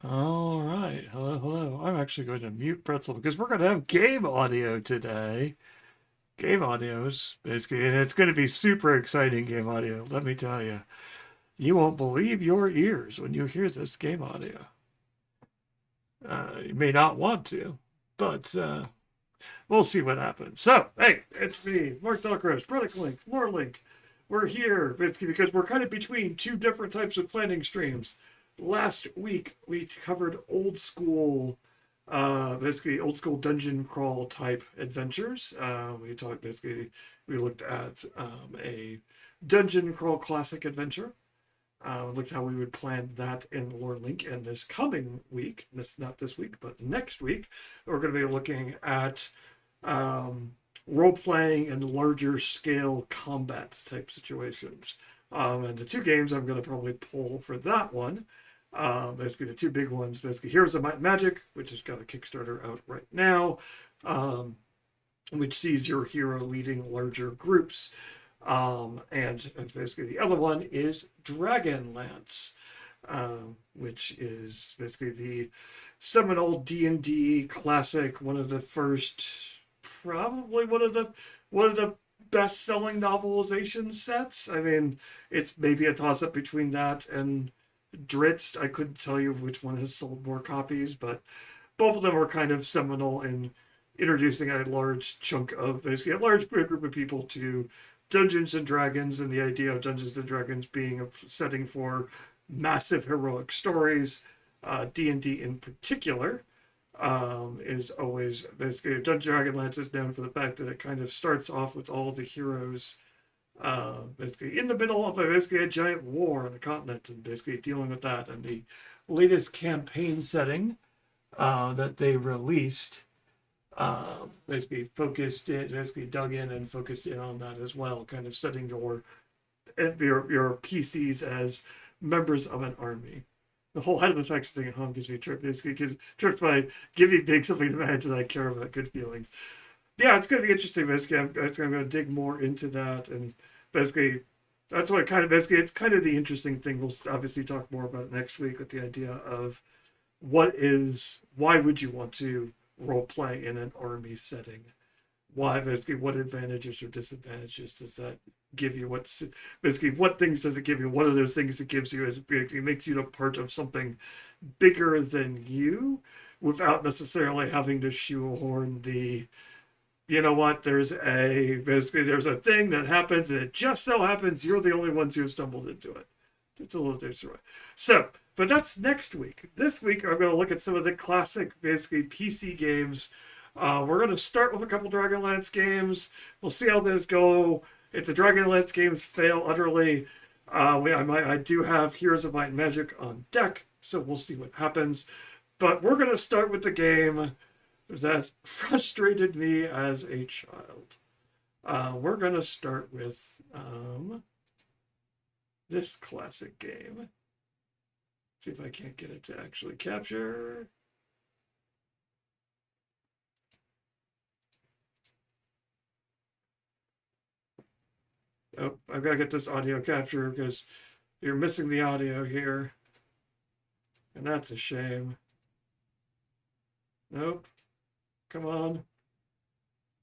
All right. Hello, hello. I'm actually going to mute Pretzel because we're going to have game audio today. Game audios, basically, and it's going to be super exciting game audio, let me tell you. You won't believe your ears when you hear this game audio. You may not want to, but we'll see what happens. So, hey, it's me, Mark Delacroix, Product Link, Lore Link. We're here because we're kind of between two different types of planning streams. Last week we covered old school, basically old school dungeon crawl type adventures. We looked at a dungeon crawl classic adventure. Looked how we would plan that in Lore Link. And this coming week, not this week, but next week, we're going to be looking at role playing and larger scale combat type situations. And the two games I'm going to probably pull for that one, basically the two big ones, basically Heroes of Might and Magic, which has got a Kickstarter out right now, which sees your hero leading larger groups. And basically the other one is Dragonlance, which is basically the seminal D&D classic, one of the first, probably one of the best-selling novelization sets. I mean, it's maybe a toss-up between that and Dritz. I couldn't tell you which one has sold more copies, but both of them are kind of seminal in introducing a large chunk of basically a large group of people to Dungeons and Dragons, and the idea of Dungeons and Dragons being a setting for massive heroic stories. D&D in particular is always basically Dragonlance is known for the fact that it kind of starts off with all the heroes basically in the middle of basically a giant war on a continent and basically dealing with that. And the latest campaign setting that they released basically dug in and focused in on that as well, kind of setting your PCs as members of an army. The whole head effects thing at home gives me tripped. Basically, gives tripped by giving me something to manage that I care about good feelings. Yeah, it's going to be interesting. Basically, I'm going to dig more into that, and basically, that's what kind of basically it's kind of the interesting thing. We'll obviously talk more about it next week with the idea of why would you want to role play in an army setting? Why basically what advantages or disadvantages does that give you? What things does it give you? What are those things it gives you? As it makes you a part of something bigger than you, without necessarily having to shoehorn the you know what, there's a thing that happens and it just so happens you're the only ones who stumbled into it. It's a little different. So, but that's next week. This week, I'm going to look at some of the classic, basically PC games. We're going to start with a couple Dragonlance games. We'll see how those go. If the Dragonlance games fail utterly, I do have Heroes of Might and Magic on deck, so we'll see what happens. But we're going to start with the game that frustrated me as a child. We're going to start with this classic game. See if I can't get it to actually capture. Oh, I've got to get this audio capture because you're missing the audio here. And that's a shame. Nope. Come on.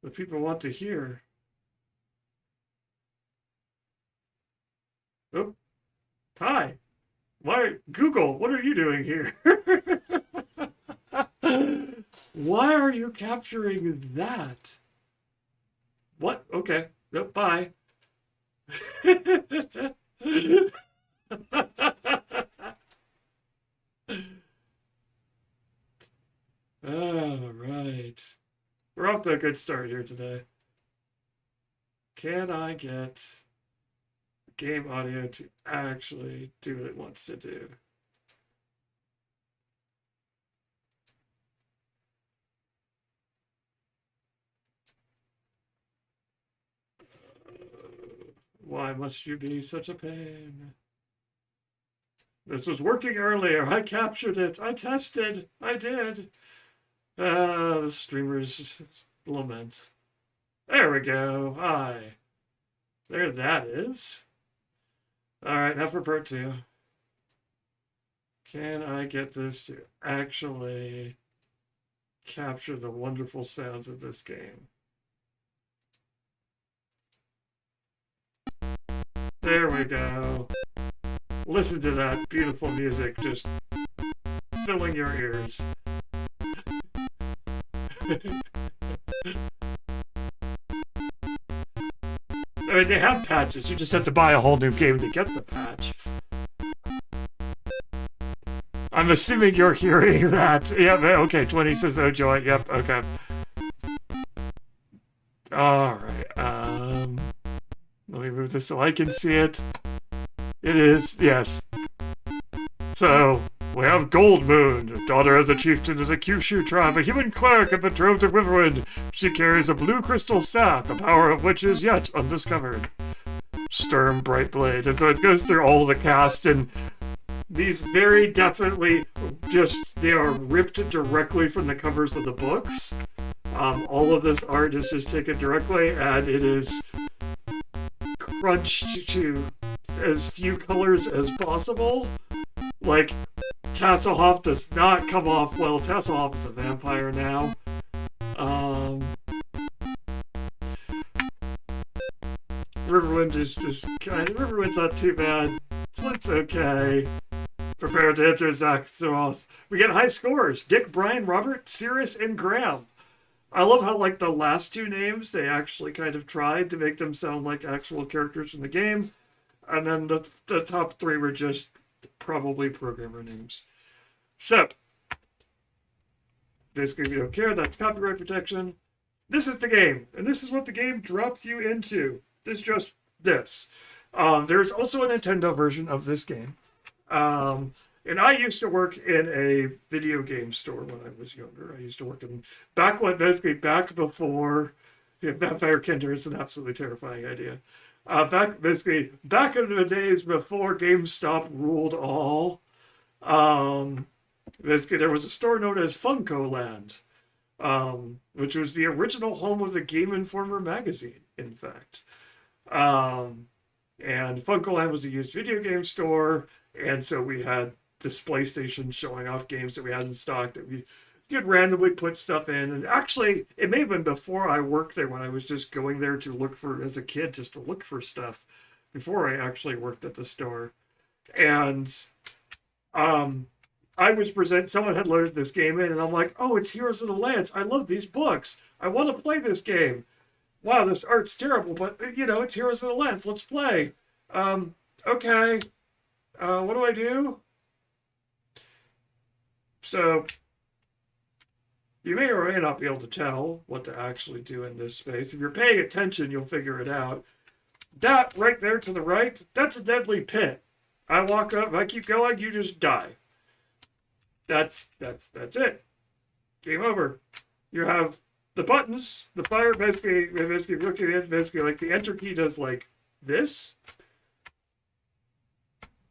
The people want to hear. Oh, Ty. Why, Google, what are you doing here? Why are you capturing that? What? Okay. Nope, bye. All right. We're off to a good start here today. Can I get game audio to actually do what it wants to do? Why must you be such a pain? This was working earlier. I captured it. I tested. I did. The streamers lament. There we go. Hi. There that is. All right, now for part two. Can I get this to actually capture the wonderful sounds of this game? There we go. Listen to that beautiful music just filling your ears. I mean, they have patches. You just have to buy a whole new game to get the patch. I'm assuming you're hearing that. Yep, okay. 20 says, oh, joy. Yep, okay. Alright, let me move this so I can see it. It is, yes. So, we have Gold Moon, daughter of the chieftain of the Kyushu tribe, a human cleric and betrothed of Riverwind. She carries a blue crystal staff, the power of which is yet undiscovered. Sturm Brightblade. And so it goes through all the cast, and these very definitely they are ripped directly from the covers of the books. All of this art is just taken directly, and it is crunched to as few colors as possible. Like, Tasselhoff does not come off well. Tasselhoff is a vampire now. Riverwind is just kind of... Riverwind's not too bad. Flint's okay. Prepare to enter Zach Zeroth. We get high scores. Dick, Brian, Robert, Cirrus, and Graham. I love how, like, the last two names, they actually kind of tried to make them sound like actual characters in the game. And then the top three were just probably programmer names. So, basically, we don't care. That's copyright protection. This is the game. And this is what the game drops you into. This just this. There's also a Nintendo version of this game. And I used to work in a video game store when I was younger. I used to work in back before Vampire Kinder is an absolutely terrifying idea. Back in the days before GameStop ruled all. There was a store known as Funko Land, which was the original home of the Game Informer magazine, in fact. And Funko Land was a used video game store, and so we had display stations showing off games that we had in stock that we could randomly put stuff in. And actually, it may have been before I worked there, when I was just going there to look for, as a kid, just to look for stuff before I actually worked at the store. And I was someone had loaded this game in, and I'm like, oh, it's Heroes of the Lance. I love these books. I want to play this game. Wow, this art's terrible, but, it's Heroes of the Lance. Let's play. Okay. What do I do? So, you may or may not be able to tell what to actually do in this space. If you're paying attention, you'll figure it out. That right there to the right, that's a deadly pit. I walk up, I keep going, you just die. That's it. Game over. You have the buttons, the fire, basically looking at basically like the enter key does like this.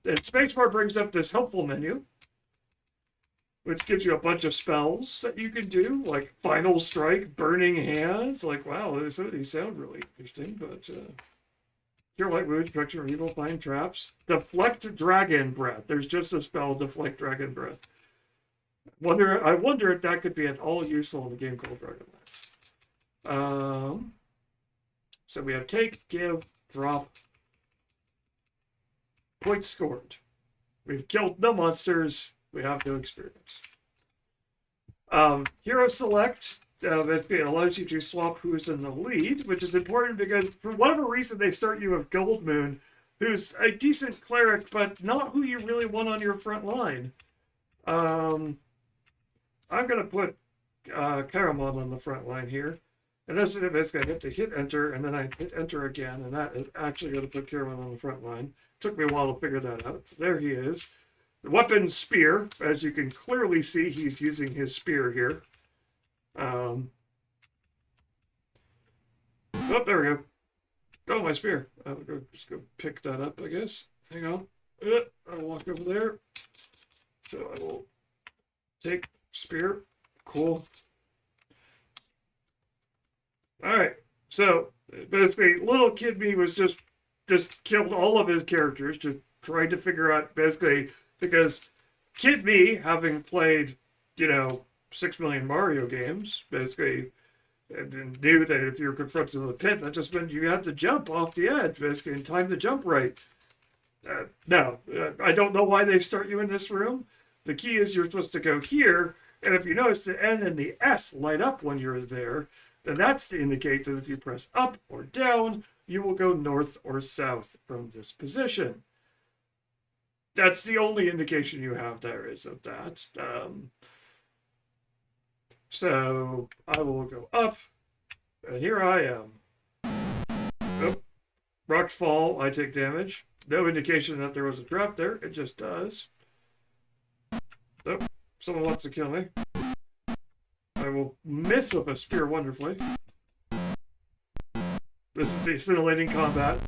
And spacebar brings up this helpful menu, which gives you a bunch of spells that you can do, like Final Strike, Burning Hands. Like, wow, some of these sound really interesting, but Cure Light Wounds, Protection from Evil, Find Traps. Deflect Dragon Breath. There's just a spell, Deflect Dragon Breath. I wonder if that could be at all useful in a game called Dragonlance. So we have take, give, drop, points scored. We've killed no monsters. We have no experience. Hero Select basically allows you to swap who's in the lead, which is important because for whatever reason they start you with Gold Moon, who's a decent cleric, but not who you really want on your front line. I'm going to put Kyrnn on the front line here. And this is basically I have to hit enter, and then I hit enter again, and that is actually going to put Kyrnn on the front line. Took me a while to figure that out. So there he is. The weapon, spear. As you can clearly see, he's using his spear here. Oh, there we go. Oh, my spear. I'll just go pick that up, I guess. Hang on. I'll walk over there. So I will take spear. Cool. All right. So basically, little kid me was just killed all of his characters, just trying to figure out basically because kid me, having played, 6 million Mario games, basically, and knew that if you were confronted with a pit, that just meant you had to jump off the edge, basically, and time the jump right. No, I don't know why they start you in this room. The key is you're supposed to go here, and if you notice the N and the S light up when you're there, then that's to indicate that if you press up or down, you will go north or south from this position. That's the only indication you have there is of that. So I will go up, and here I am. Oh, rocks fall, I take damage. No indication that there was a trap there, it just does. Oh, someone wants to kill me. I will miss with a spear wonderfully. This is the scintillating combat.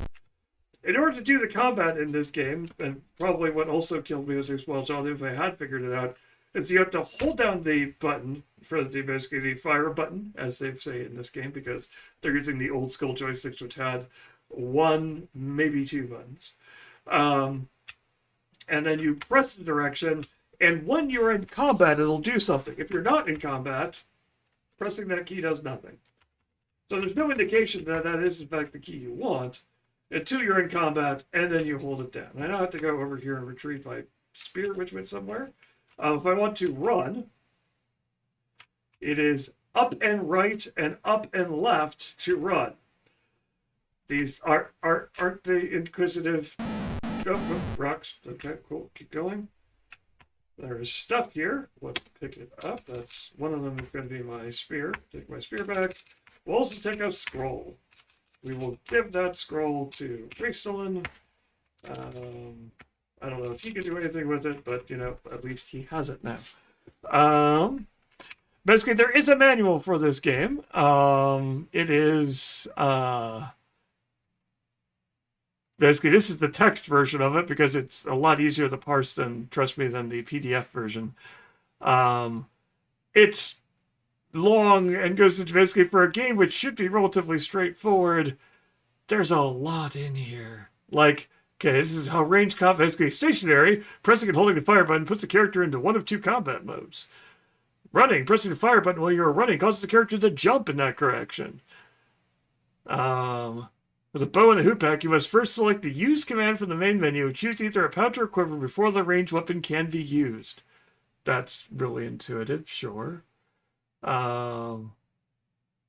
In order to do the combat in this game, and probably what also killed me as well, John, if I had figured it out, is you have to hold down the button for basically the fire button, as they say in this game, because they're using the old school joysticks, which had 1, maybe 2 buttons. And then you press the direction, and when you're in combat, it'll do something. If you're not in combat, pressing that key does nothing. So there's no indication that that is, in fact, the key you want until you're in combat, and then you hold it down. I now have to go over here and retrieve my spear, which went somewhere. If I want to run, it is up and right and up and left to run. These aren't the inquisitive... Oh, rocks. Okay, cool. Keep going. There's stuff here. Let's pick it up. That's one of them is going to be my spear. Take my spear back. We'll also take a scroll. We will give that scroll to Freestalin. I don't know if he can do anything with it, but, at least he has it now. Basically, there is a manual for this game. It is... Basically, this is the text version of it because it's a lot easier to parse than, trust me, than the PDF version. It's long and goes into basically for a game which should be relatively straightforward. There's a lot in here. Like, okay, this is how range combat, basically stationary. Pressing and holding the fire button puts the character into one of 2 combat modes. Running, pressing the fire button while you're running causes the character to jump in that direction. With a bow and a hoop pack, you must first select the use command from the main menu and choose either a pouch or a quiver before the ranged weapon can be used. That's really intuitive, sure.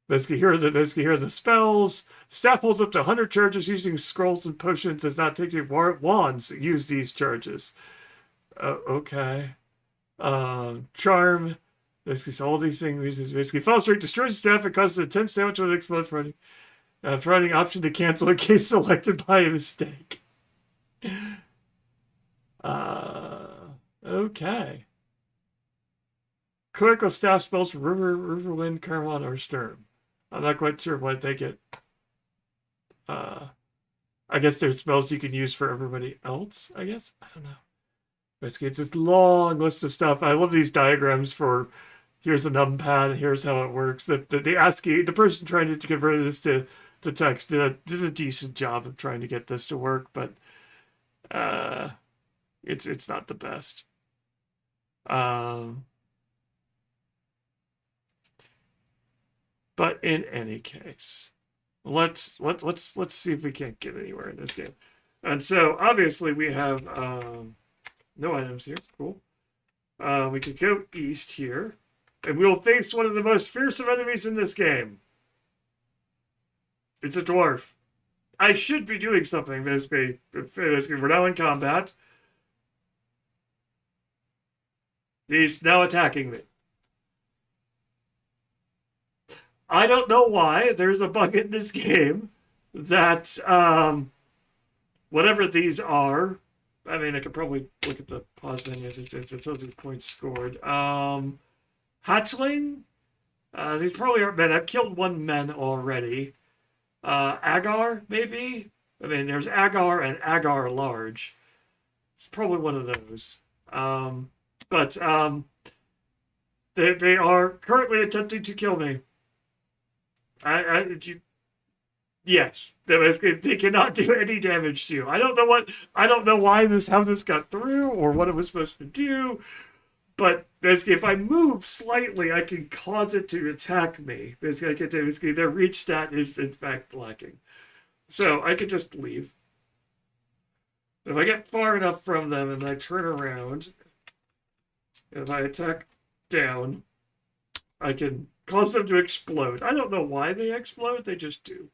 Basically, here are the spells. Staff holds up to 100 charges using scrolls and potions. Does not take your wands that use these charges. Okay. Charm. Basically, all these things. Basically, fall straight destroys the staff and causes intense damage when it explodes. Providing option to cancel in case selected by a mistake. Okay. Clerical staff spells for Riverwind, Kyrnn, or Sturm. I'm not quite sure what they get. I guess there's spells you can use for everybody else, I guess? I don't know. Basically, it's this long list of stuff. I love these diagrams for here's a numpad, here's how it works. The ASCII, the person trying to convert this to text did a decent job of trying to get this to work, but it's not the best. But in any case, let's see if we can't get anywhere in this game. And so obviously we have no items here. Cool. We could go east here, and we'll face one of the most fearsome enemies in this game. It's a dwarf. I should be doing something, basically. We're now in combat. He's now attacking me. I don't know why. There's a bug in this game that, whatever these are, I mean, I could probably look at the pause menu if it tells you points scored. Hatchling? These probably aren't men. I've killed 1 man already. Agar, maybe? I mean, there's Agar and Agar large. It's probably one of those. But they are currently attempting to kill me. Yes, they cannot do any damage to you. I don't know why how this got through or what it was supposed to do. But basically, if I move slightly, I can cause it to attack me. Basically, their reach stat is in fact lacking. So I could just leave. If I get far enough from them and I turn around, if I attack down, I can cause them to explode. I don't know why they explode, they just do.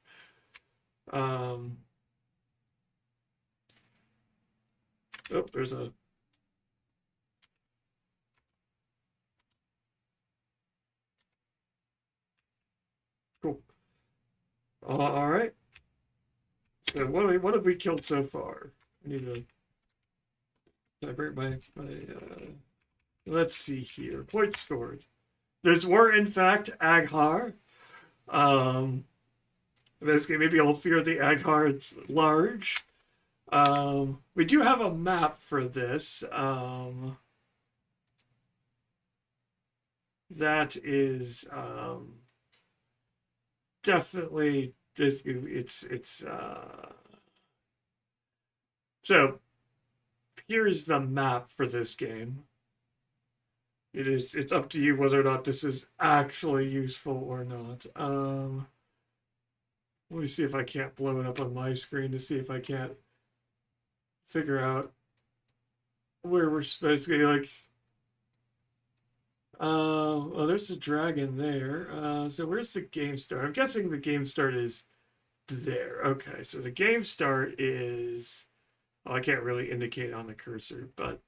Oh, there's a... Cool. All right. So what have we killed so far? I need to divert my let's see here. Points scored. Those were in fact Aghar. Um, basically, maybe I'll fear the Aghar large. We do have a map for this. That is definitely this. It's so here's the map for this game. It's up to you whether or not this is actually useful or not. Let me see if I can't blow it up on my screen to see if I can't figure out where we're basically like. Oh, there's the dragon there. So where's the game start? I'm guessing the game start is there. Okay, so the game start is. Oh, I can't really indicate on the cursor, but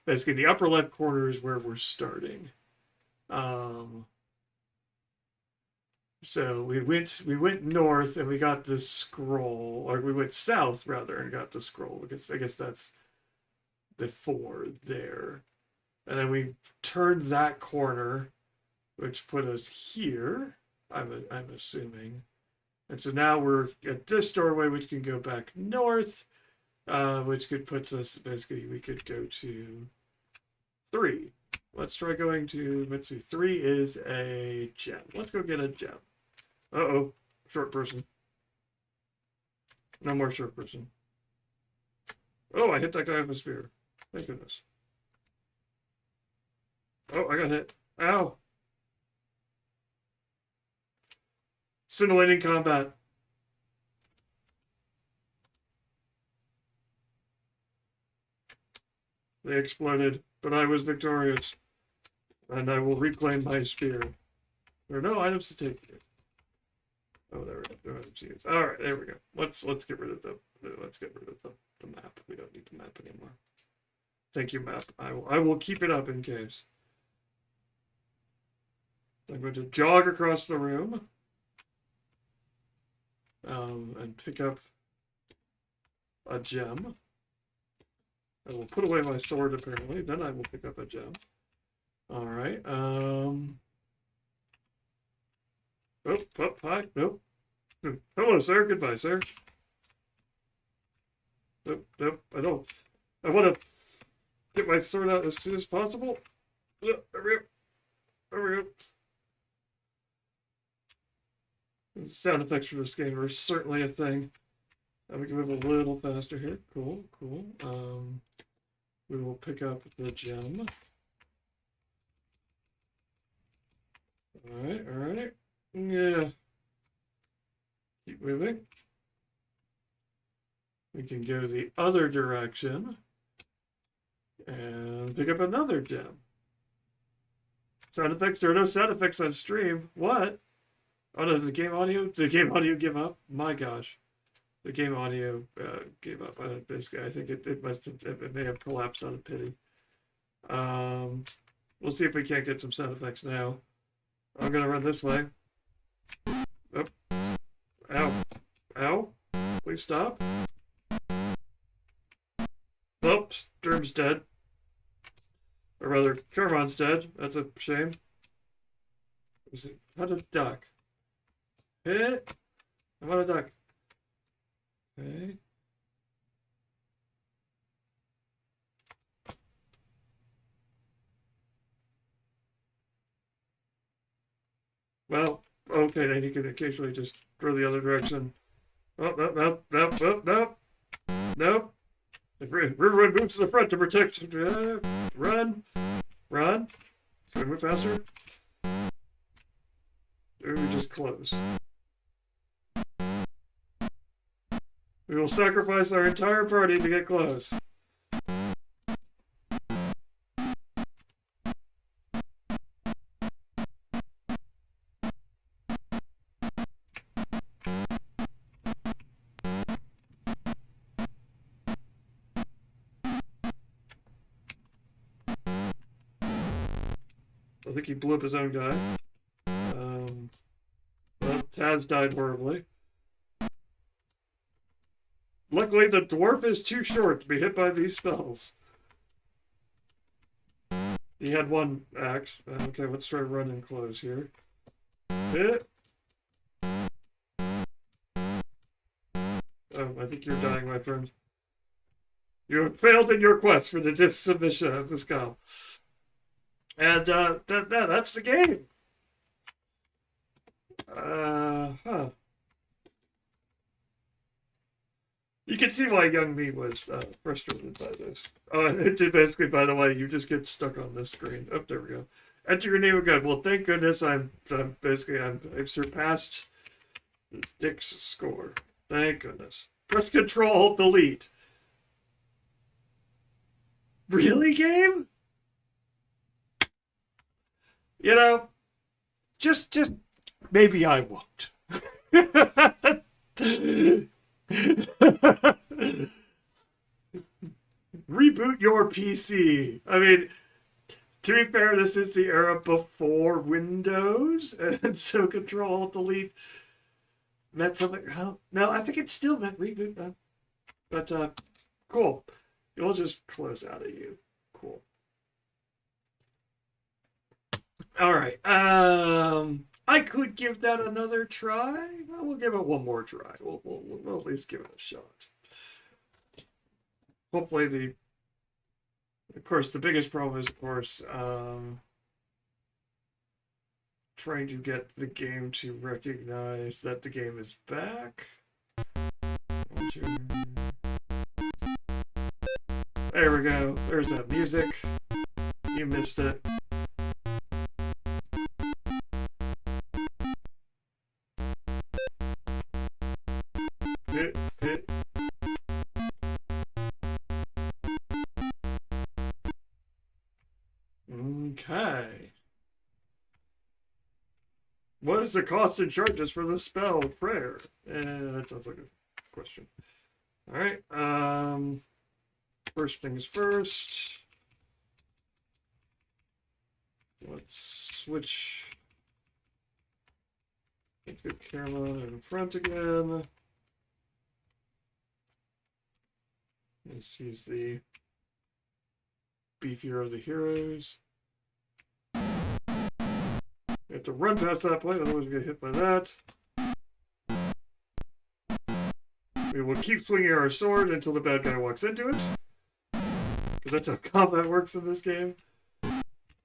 basically the upper left corner is where we're starting. So we went north and we got the scroll, or we went south rather and got the scroll because I guess that's the 4 there. And then we turned that corner, which put us here. I'm assuming, and so now we're at this doorway, which can go back north, which could puts us basically. We could go to 3. Let's try going to. Let's see. 3 is a gem. Let's go get a gem. Uh-oh, short person. No more short person. Oh, I hit that guy with a spear. Thank goodness. Oh, I got hit. Ow. Simulating combat. They exploded, but I was victorious. And I will reclaim my spear. There are no items to take. Oh, there we go. All right, there we go. Let's get rid of the map. We don't need the map anymore. Thank you, map. I will keep it up in case. I'm going to jog across the room and pick up a gem. I will put away my sword apparently. Then I will pick up a gem. All right. Oh, hi. Nope. Hello, sir. Goodbye, sir. Nope. I don't. I want to get my sword out as soon as possible. There we go. Sound effects for this game are certainly a thing. We can move a little faster here. Cool. We will pick up the gem. All right. Yeah. Keep moving. We can go the other direction and pick up another gem. Sound effects? There are no sound effects on stream. What? Oh no, the game audio give up? My gosh. The game audio gave up. Basically, I think it may have collapsed out of pity. We'll see if we can't get some sound effects now. I'm gonna run this way. Oh. Ow. Please stop. Oh, Sturm's dead. Or rather, Kyrnn's dead. That's a shame. How to duck? Hit. I want to duck. Okay. Well, okay, then you can occasionally just throw the other direction. Oh, nope, nope, nope, nope, nope. Nope. If Riverwood moves to the front to protect. Run. Run. Can we move faster? Or we just close? We will sacrifice our entire party to get close. I think he blew up his own guy. Well, Taz died horribly. Luckily, the dwarf is too short to be hit by these spells. He had one axe. Okay, let's try run and close here. Hit. Oh, I think you're dying, my friend. You have failed in your quest for the submission of this cow. And that's the game. Huh. You can see why young me was frustrated by this. It's basically, by the way, you just get stuck on this screen. Oh, there we go. Enter your name again. Well, thank goodness I've surpassed Dick's score. Thank goodness. Press Control Alt Delete. Really, game? You know, just maybe I won't. Reboot your PC. I mean, to be fair, this is the era before Windows, and so Control Alt Delete meant something. Oh, no, I think it still meant reboot. But cool. We'll just close out of you. Cool. All right. I could give that another try. Well, we'll give it one more try. We'll at least give it a shot. Hopefully of course, the biggest problem is, of course, trying to get the game to recognize that the game is back. There we go. There's that music. You missed it. Okay. What is the cost and charges for the spell prayer? That sounds like a question. All right. First things first. Let's switch. Let's get Kyrnn in front again. He's the beefier of the heroes. We have to run past that point, otherwise we get hit by that. We will keep swinging our sword until the bad guy walks into it, because that's how combat works in this game.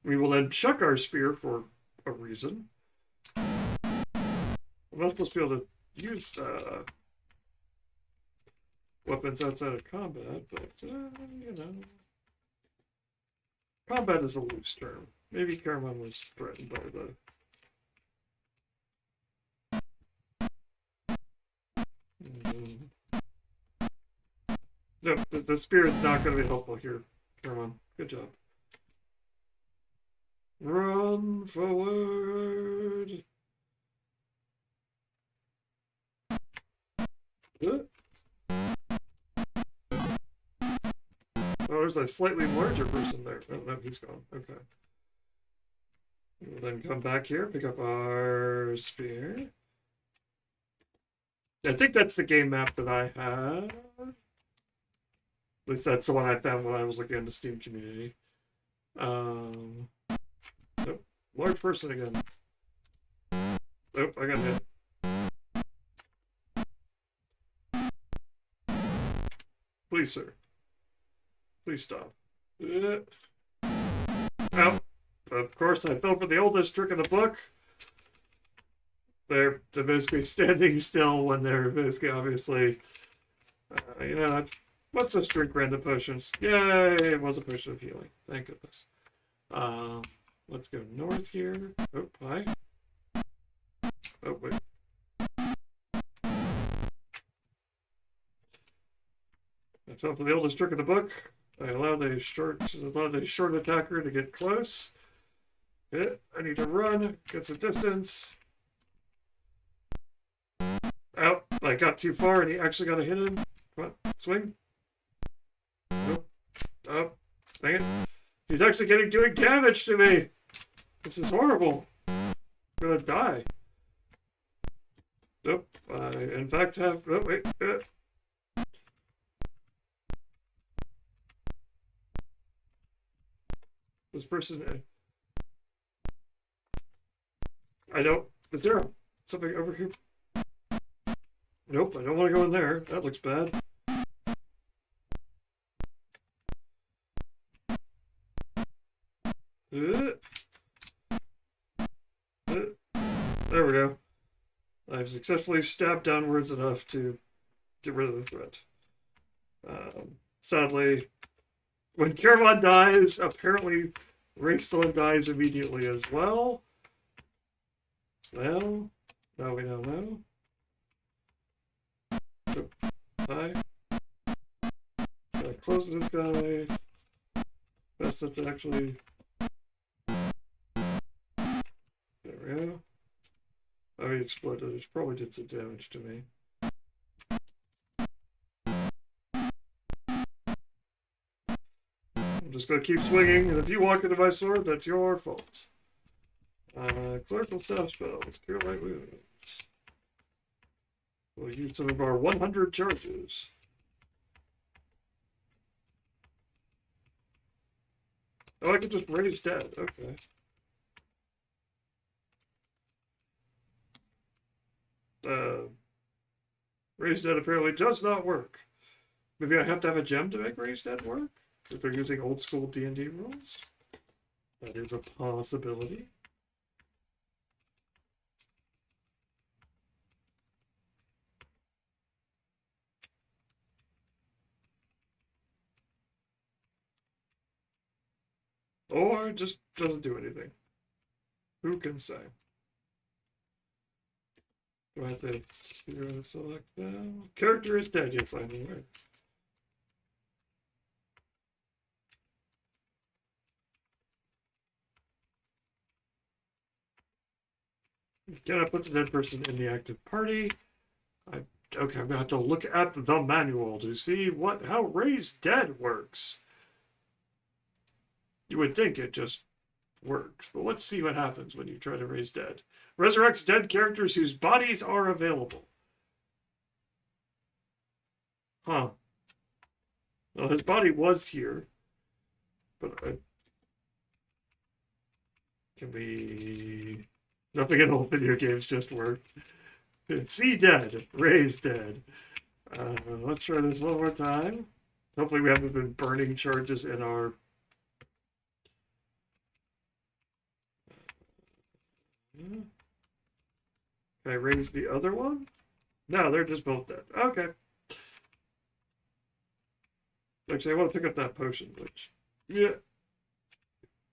We will then chuck our spear for a reason. I'm not supposed to be able to use weapons outside of combat, but, you know. Combat is a loose term. Maybe Kyrnn was threatened by the... No, the spear is not going to be helpful here, Kyrnn. Good job. Run forward. Oh, there's a slightly larger person there. Oh, no, he's gone. Okay. We'll then come back here, pick up our spear. I think that's the game map that I have. At least that's the one I found when I was looking in the Steam community. Nope. Large person again. Nope, I got hit. Please, sir. Please stop. Oh, of course, I fell for the oldest trick in the book. they're basically standing still when they're basically obviously, you know, let's just drink random potions. Yay, it was a potion of healing. Thank goodness. Let's go north here. Oh, hi. Oh, wait. That's off the oldest trick of the book. I allowed a short attacker to get close. I need to run, get some distance. Oh, I got too far and he actually got a hit him. Come on, swing. Nope. Oh, dang it. He's actually doing damage to me. This is horrible. I'm gonna die. Nope. I, in fact, have. Oh, wait. This person. I don't. Is there something over here? Nope, I don't want to go in there. That looks bad. There we go. I've successfully stabbed downwards enough to get rid of the threat. Sadly, when Kyrnn dies, apparently Raystorm dies immediately as well. Well, now we don't know. Hi. Gotta close this guy. Best up to actually. There we go. Oh, he exploded. It probably did some damage to me. I'm just gonna keep swinging, and if you walk into my sword, that's your fault. Clerical staff spells, cure light wounds. We'll use some of our 100 charges. Oh, I can just raise dead. Okay. Raise dead apparently does not work. Maybe I have to have a gem to make raise dead work? If they're using old school D&D rules? That is a possibility. Or it just doesn't do anything. Who can say? Do I have to select them? Character is dead, yes, I'm aware. Can I put the dead person in the active party? Okay, I'm gonna have to look at the manual to see how raise dead works. You would think it just works, but let's see what happens when you try to raise dead. Resurrects dead characters whose bodies are available. Huh. Well, his body was here, but can we... Nothing in all video games just work. See dead, raise dead. Let's try this one more time. Hopefully we haven't been burning charges in our... Can I raise the other one? No, they're just both dead. Okay. Actually, I want to pick up that potion, which... Yeah.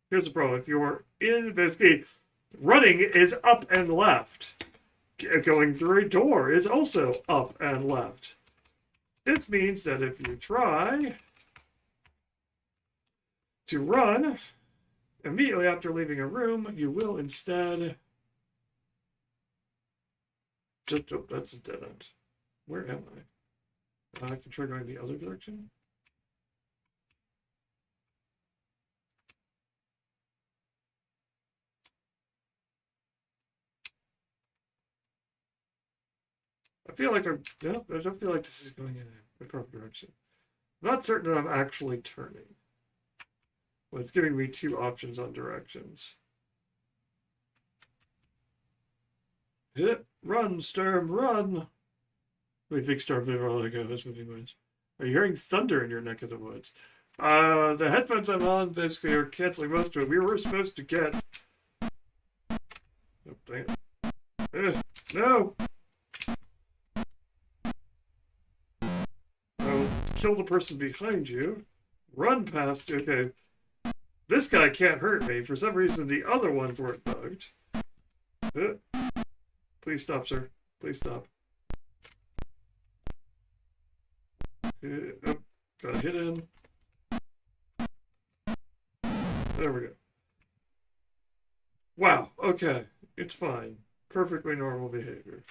Here's the problem. If you're in, basically, running is up and left. Going through a door is also up and left. This means that if you try to run immediately after leaving a room, you will instead... Just, oh, that's a dead end. Where am I? I can try going the other direction. I feel like I don't feel like this is going in the proper direction. I'm not certain that I'm actually turning. Well, it's giving me two options on directions. Hit, run, Sturm, run! Wait, big Sturm, there all I go. That's what he means. Are you hearing thunder in your neck of the woods? The headphones I'm on basically are canceling most of it. We were supposed to get... Oh, dang it. kill the person behind you. Run past. Okay. This guy can't hurt me. For some reason, the other ones weren't bugged. Please stop, sir. Please stop. Gotta hit him. There we go. Wow. Okay. It's fine. Perfectly normal behavior.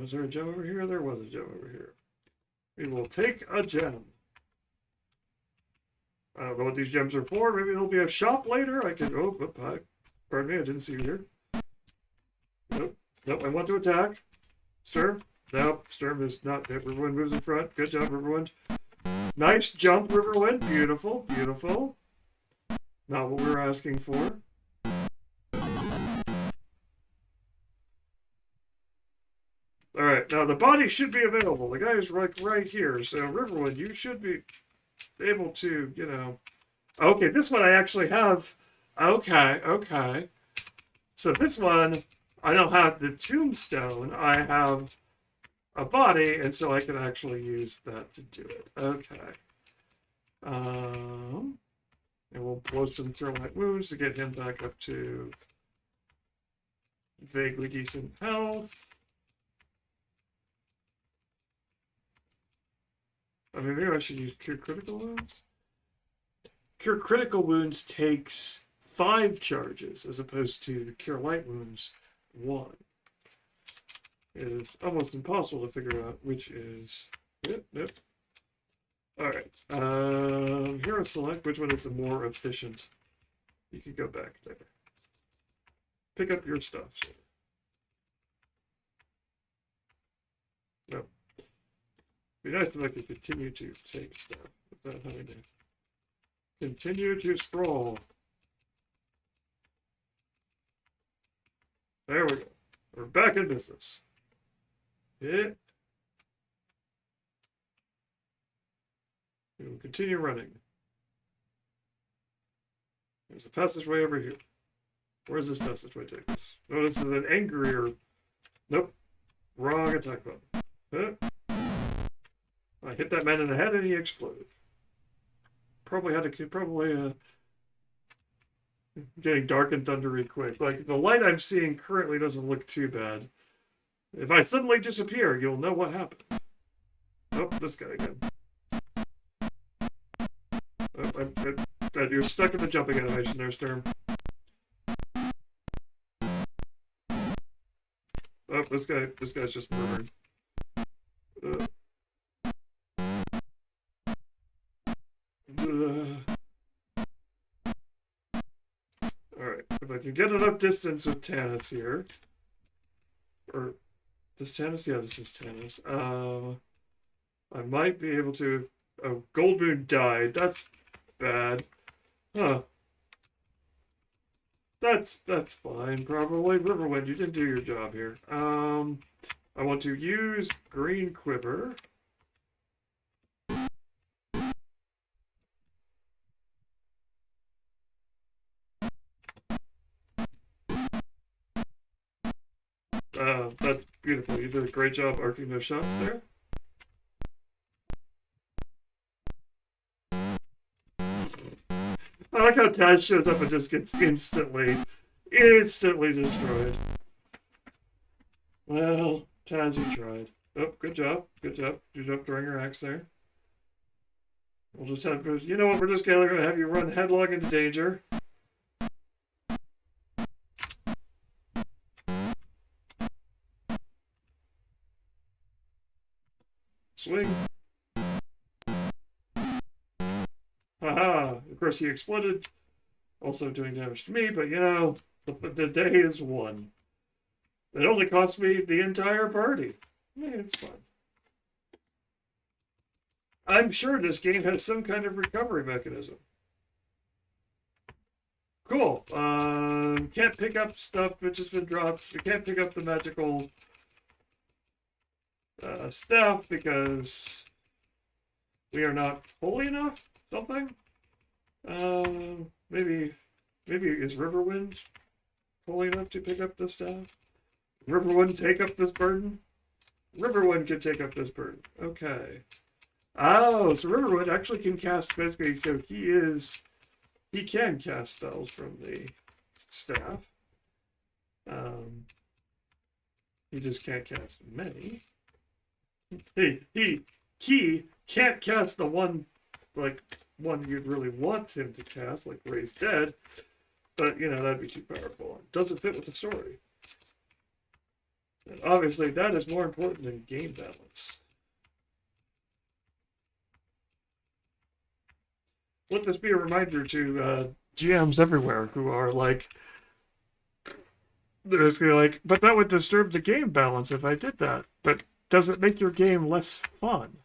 Is there a gem over here? There was a gem over here. We will take a gem. I don't know what these gems are for. Maybe there'll be a shop later. I can... Oh, hi. Pardon me, I didn't see you here. Nope. Nope, I want to attack. Sturm. Nope, Sturm is not... Riverwind moves in front. Good job, Riverwind. Nice jump, Riverwind. Beautiful, beautiful. Not what we were asking for. Alright, now the body should be available. The guy is like right here. So, Riverwind, you should be able to, you know... Okay, this one I actually have... Okay, okay. So this one, I don't have the tombstone. I have a body, and so I can actually use that to do it. Okay. And we'll blow some thermite wounds to get him back up to vaguely decent health. I mean, maybe I should use Cure Critical Wounds. Cure Critical Wounds takes 5 charges as opposed to Cure Light Wounds 1. It is almost impossible to figure out which is... Yep. Alright. Hero select. Which one is the more efficient? You can go back there. Pick up your stuff. No. It'd be nice if I could continue to take stuff without having to continue to scroll. There we go. We're back in business. Yeah. We will continue running. There's a passageway over here. Where does this passageway take us? Oh, this is an angrier... Nope. Wrong attack button. I hit that man in the head and he exploded. Probably had to... Getting dark and thundery quick. Like, the light I'm seeing currently doesn't look too bad. If I suddenly disappear, you'll know what happened. Oh, this guy again. Oh, you're stuck in the jumping animation there, Sturm. Oh, this guy's just murdered. Alright, if I can get enough distance with Tannis here. Or, this Tannis? Yeah, this is Tannis. I might be able to... Oh, Goldmoon died. That's bad. Huh. That's fine, probably. Riverwind, you didn't do your job here. I want to use Green Quiver. That's beautiful. You did a great job arcing those shots there. I like how Taz shows up and just gets instantly destroyed. Well, Taz, you tried. Oh, good job. Good job. Good job throwing your axe there. We'll just have... You know what? We're just going to have you run headlong into danger. Swing. Haha. Of course, he exploded. Also doing damage to me, but you know, the day is won. It only cost me the entire party. Yeah, it's fun. I'm sure this game has some kind of recovery mechanism. Cool. Can't pick up stuff which has been dropped. You can't pick up the magical stuff because we are not holy enough. Something. Maybe is Riverwind holy enough to pick up the staff? Riverwind take up this burden? Riverwind could take up this burden. Okay. Oh, so Riverwood actually can cast basically. So he can cast spells from the staff. Um, he just can't cast many. He can't cast the one one you'd really want him to cast, like Raise Dead. But that'd be too powerful. It doesn't fit with the story. And obviously, that is more important than game balance. Let this be a reminder to GMs everywhere who are like, basically like, but that would disturb the game balance if I did that. But does it make your game less fun?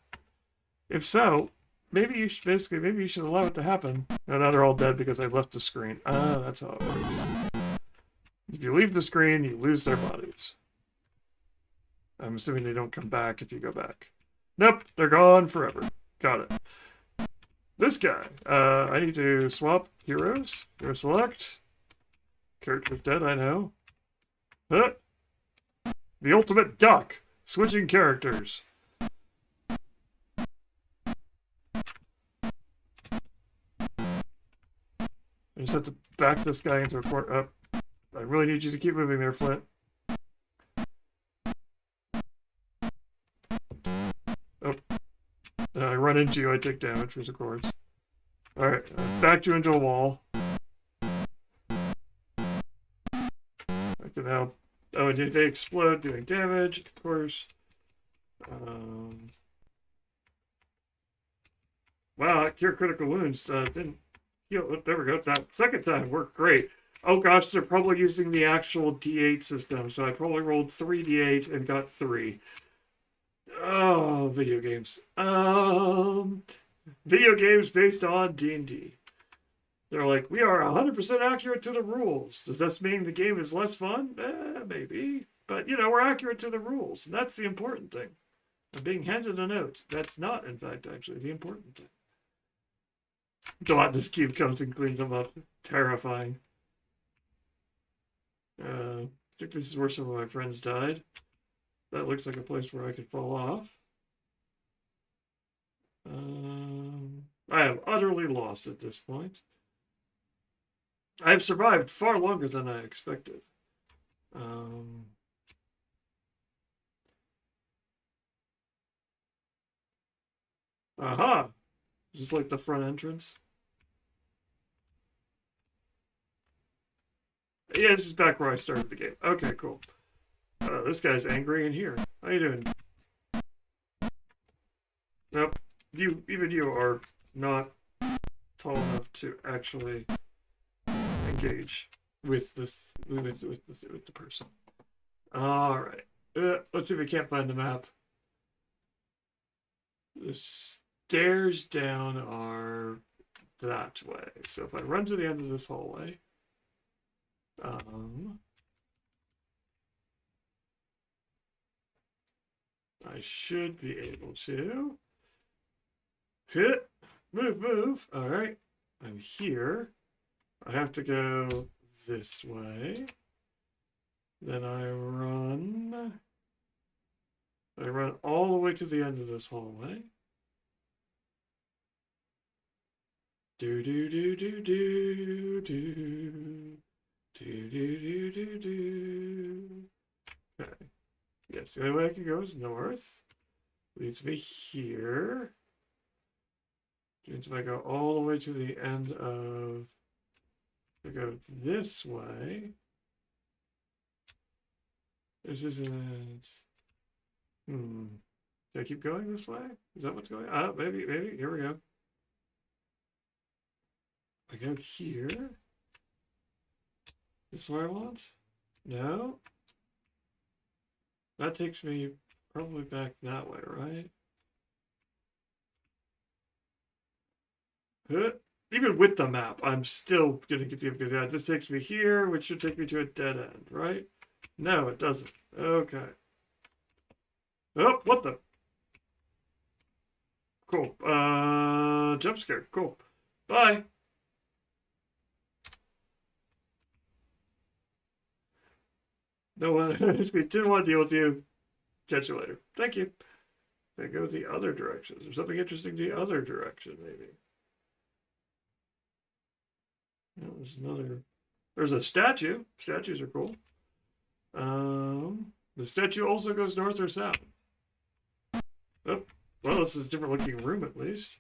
If so, maybe you should allow it to happen. No, now they're all dead because I left the screen. Ah, that's how it works. If you leave the screen, you lose their bodies. I'm assuming they don't come back if you go back. Nope, they're gone forever. Got it. This guy. I need to swap heroes. Hero select. Character's dead, I know. Huh? The ultimate duck. Switching characters. I just have to back this guy into a corner. I really need you to keep moving there, Flint. Oh. I run into you, I take damage, of course. Alright, backed you into a wall. I can now... Oh, and they explode, doing damage, of course. Wow, cure critical wounds didn't heal. Oh, there we go. That second time worked great. Oh gosh, they're probably using the actual D8 system, so I probably rolled 3 D8 and got 3. Oh, video games. Video games based on D&D. They're like, we are 100% accurate to the rules. Does this mean the game is less fun? Maybe. But, we're accurate to the rules, and that's the important thing. I'm being handed a note. That's not, in fact, actually the important thing. This cube comes and cleans them up. Terrifying. I think this is where some of my friends died. That looks like a place where I could fall off. I am utterly lost at this point. I have survived far longer than I expected. Aha! Just like the front entrance. Yeah, this is back where I started the game. Okay, cool. This guy's angry in here. How you doing? Nope. Even you are not tall enough to actually engage with the person. All right. Let's see if we can't find the map. The stairs down are that way. So if I run to the end of this hallway, I should be able to hit, move. All right, I'm here. I have to go this way. Then I run all the way to the end of this hallway. Do do do do do do do do do do. Okay. Yes, the only way I can go is north. Leads me here. Means if I go all the way to the end of... I go this way. This isn't... Do I keep going this way? Is that what's going on? Maybe. Here we go. I go here. This is where I want? No? That takes me probably back that way, right? Even with the map, I'm still getting confused because this takes me here, which should take me to a dead end, right? No, it doesn't. Okay. Oh, what the? Cool. Jump scare. Cool. Bye. No one basically didn't want to deal with you. Catch you later. Thank you. They go the other direction. There's something interesting the other direction, maybe. Oh, there's another. There's a statue. Statues are cool. The statue also goes north or south. Oh, well, this is a different looking room at least.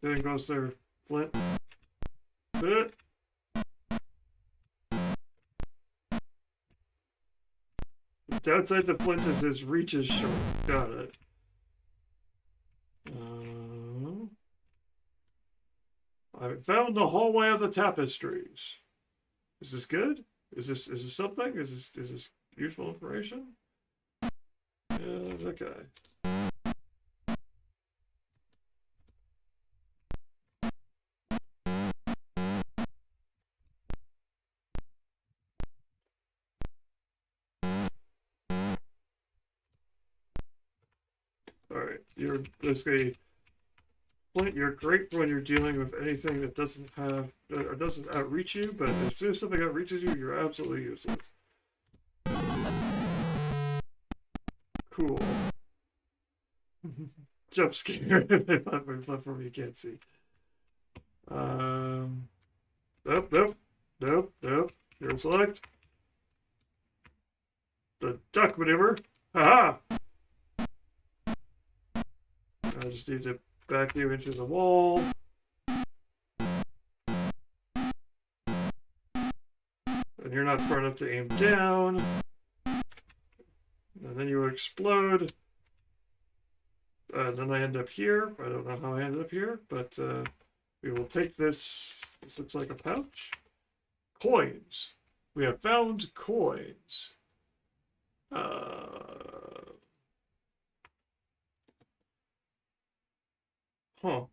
There goes their flint. Outside the flint is his reach is short. Got it. I found the hallway of the tapestries. Is this good? Is this something? Is this useful information? Okay. Alright, you're basically Flint, you're great when you're dealing with anything that doesn't have or doesn't outreach you, but as soon as something outreaches you, you're absolutely useless. Cool. Jump scare. Platform you can't see. Nope. Hero select. The duck maneuver. Haha! I just need to back you into the wall. And you're not smart enough to aim down. And then you explode. Then I end up here. I don't know how I ended up here, but we will take this. This looks like a pouch. Coins. We have found coins. Huh.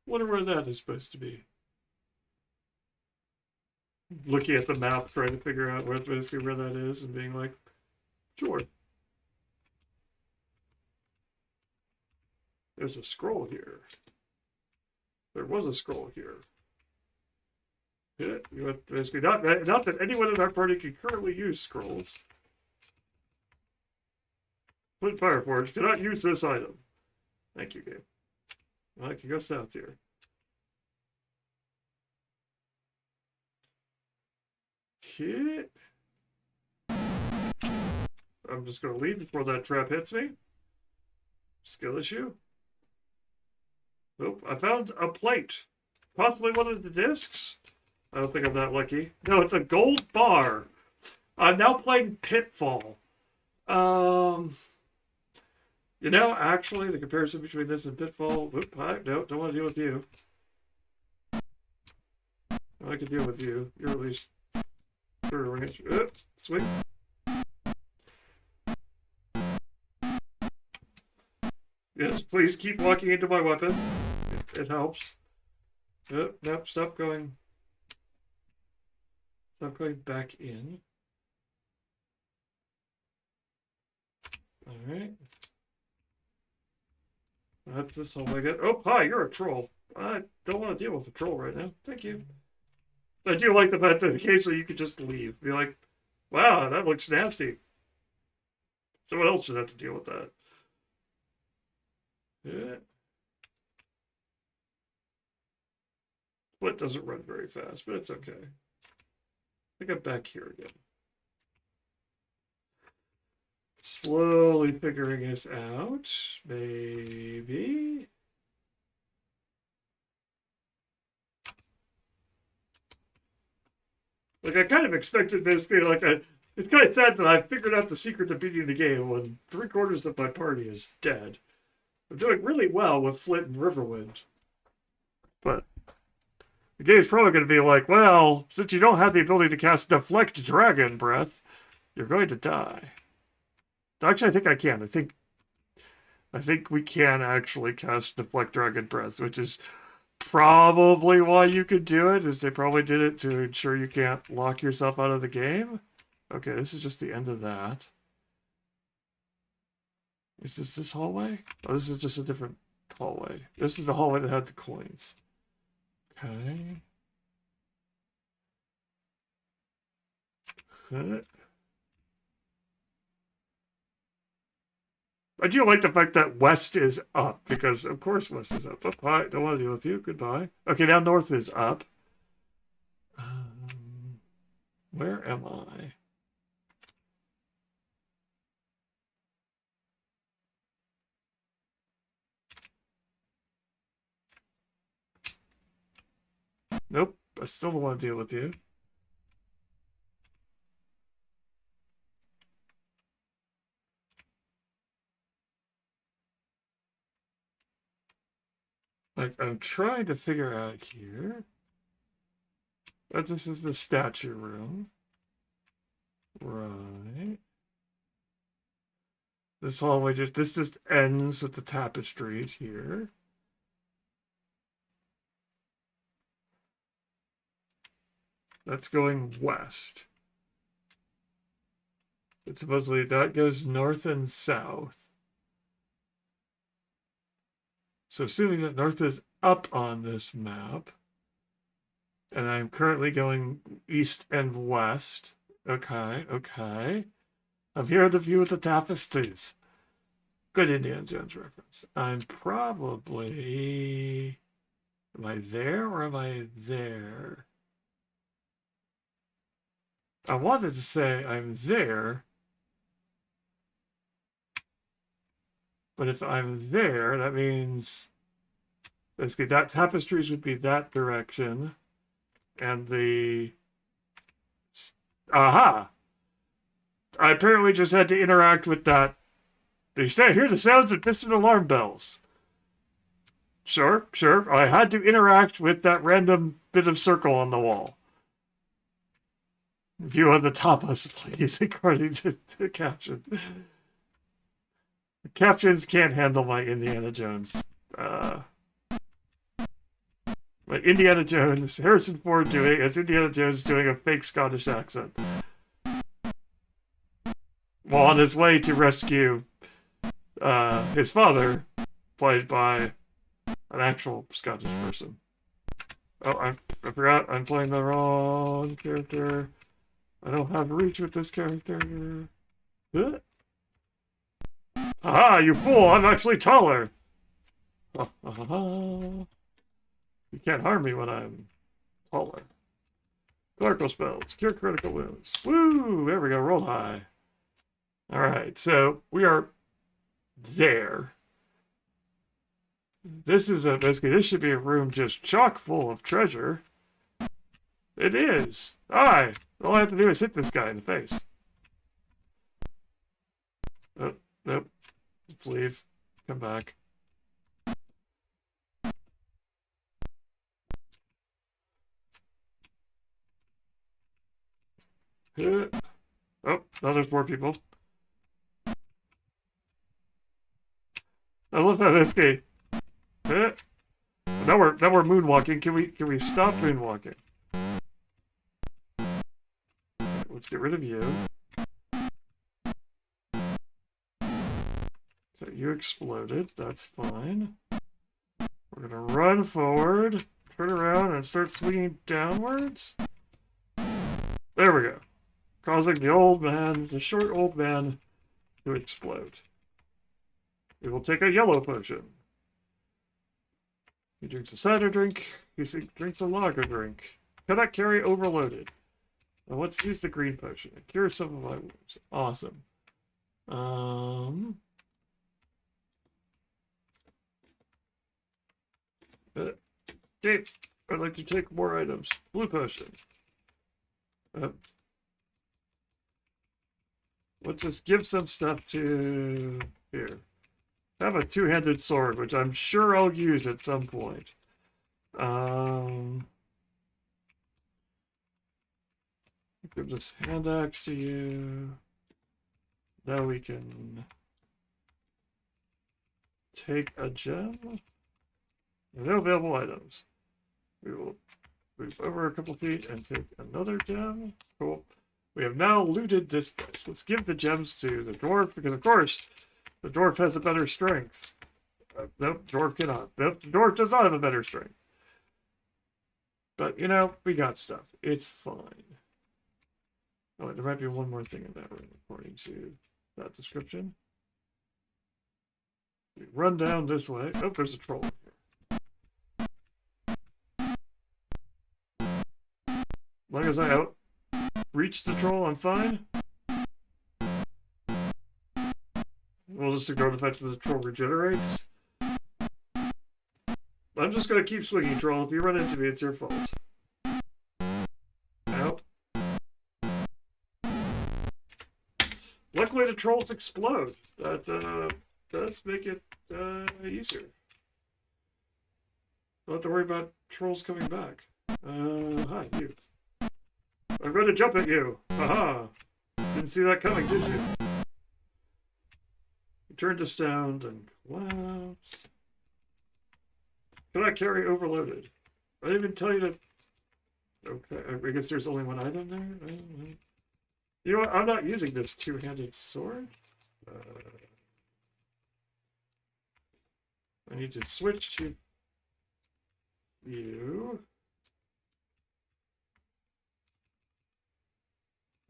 Wonder where that is supposed to be. Looking at the map, trying to figure out where that is, and being like, sure. There's a scroll here. There was a scroll here. Yeah, you have basically not that anyone in our party can currently use scrolls. Flint Fireforge cannot use this item. Thank you, game. I can go south here. Okay. I'm just going to leave before that trap hits me. Skill issue. Nope. I found a plate. Possibly one of the discs. I don't think I'm that lucky. No, it's a gold bar. I'm now playing Pitfall. You know, actually, the comparison between this and Pitfall... Whoop, hi, no, don't want to deal with you. I can deal with you. You're at least... Sweet. Yes, please keep walking into my weapon. It helps. Nope, stop going. Stop going back in. Alright. That's this whole I get. Oh, hi, you're a troll. I don't want to deal with a troll right now. Thank you. I do like the fact that occasionally you could just leave. Be like, wow, that looks nasty. Someone else should have to deal with that. Yeah. Foot doesn't run very fast, but it's okay. I think I'm back here again. Slowly figuring this out. Maybe. Like, I kind of expected basically, like, it's kind of sad that I figured out the secret to beating the game when 3/4 of my party is dead. I'm doing really well with Flint and Riverwind. But the game's probably going to be like, well, since you don't have the ability to cast Deflect Dragon Breath, you're going to die. Actually, I think I can. I think we can actually cast Deflect Dragon Breath, which is probably why you could do it, is they probably did it to ensure you can't lock yourself out of the game. Okay, this is just the end of that. Is this hallway? Oh, this is just a different hallway. This is the hallway that had the coins. Okay. I do like the fact that west is up, because of course west is up. Oh, hi, don't want to deal with you. Goodbye. Okay, now north is up. Where am I? Nope, I still don't want to deal with you. Like, I'm trying to figure out here. But this is the statue room. Right. This hallway just ends with the tapestries here. That's going west. But supposedly that goes north and south. So assuming that north is up on this map, and I'm currently going east and west. Okay, okay. I'm here at the view of the tapestries. Good Indiana Jones reference. I'm probably... Am I there or am I there? I wanted to say I'm there. But if I'm there, that means... Basically, that tapestries would be that direction. And the... Aha! I apparently just had to interact with that. They say, hear the sounds of distant alarm bells. Sure, sure. I had to interact with that random bit of circle on the wall. View on the tapas, please, according to the caption. The captions can't handle my Indiana Jones. My Indiana Jones, Harrison Ford doing, as Indiana Jones doing a fake Scottish accent. While on his way to rescue his father, played by an actual Scottish person. Oh, I forgot I'm playing the wrong character. I don't have reach with this character. Huh? Aha, you fool! I'm actually taller! You can't harm me when I'm taller. Clerical spells. Cure critical wounds. Woo! There we go. Roll high. Alright, so we are there. This is basically, this should be a room just chock full of treasure. It is. All I have to do is hit this guy in the face. Oh, nope. Let's leave. Come back. Oh, now there's more people. I love that escape. Now we're moonwalking. Can we stop moonwalking? Let's get rid of you. Okay, you exploded. That's fine. We're gonna run forward, turn around, and start swinging downwards. There we go. Causing the short old man, to explode. We will take a yellow potion. He drinks a cider drink. He drinks a lager drink. Cannot carry overloaded. Now let's use the green potion. It cures some of my wounds. Awesome. Okay. I'd like to take more items. Blue potion. Let's just give some stuff to... Here. I have a two-handed sword, which I'm sure I'll use at some point. Give this hand axe to you. Now we can take a gem. No available items. We will move over a couple feet and take another gem. Cool. We have now looted this place. Let's give the gems to the dwarf, because of course, the dwarf has a better strength. Nope, dwarf cannot. Nope, the dwarf does not have a better strength. But, you know, we got stuff. It's fine. Oh, wait, there might be one more thing in that room according to that description. We run down this way. Oh, there's a troll here. As long as I outreach the troll, I'm fine. We'll just ignore the fact that the troll regenerates. I'm just gonna keep swinging, troll. If you run into me, it's your fault. Out. Luckily, the trolls explode. That does make it easier. Don't have to worry about trolls coming back. Hi, you. I'm going to jump at you. Haha. Didn't see that coming, did you? Return to stone and clouds. Can I carry overloaded? I didn't even tell you to... Okay, I guess there's only one item there? You know what? I'm not using this two-handed sword. I need to switch to you.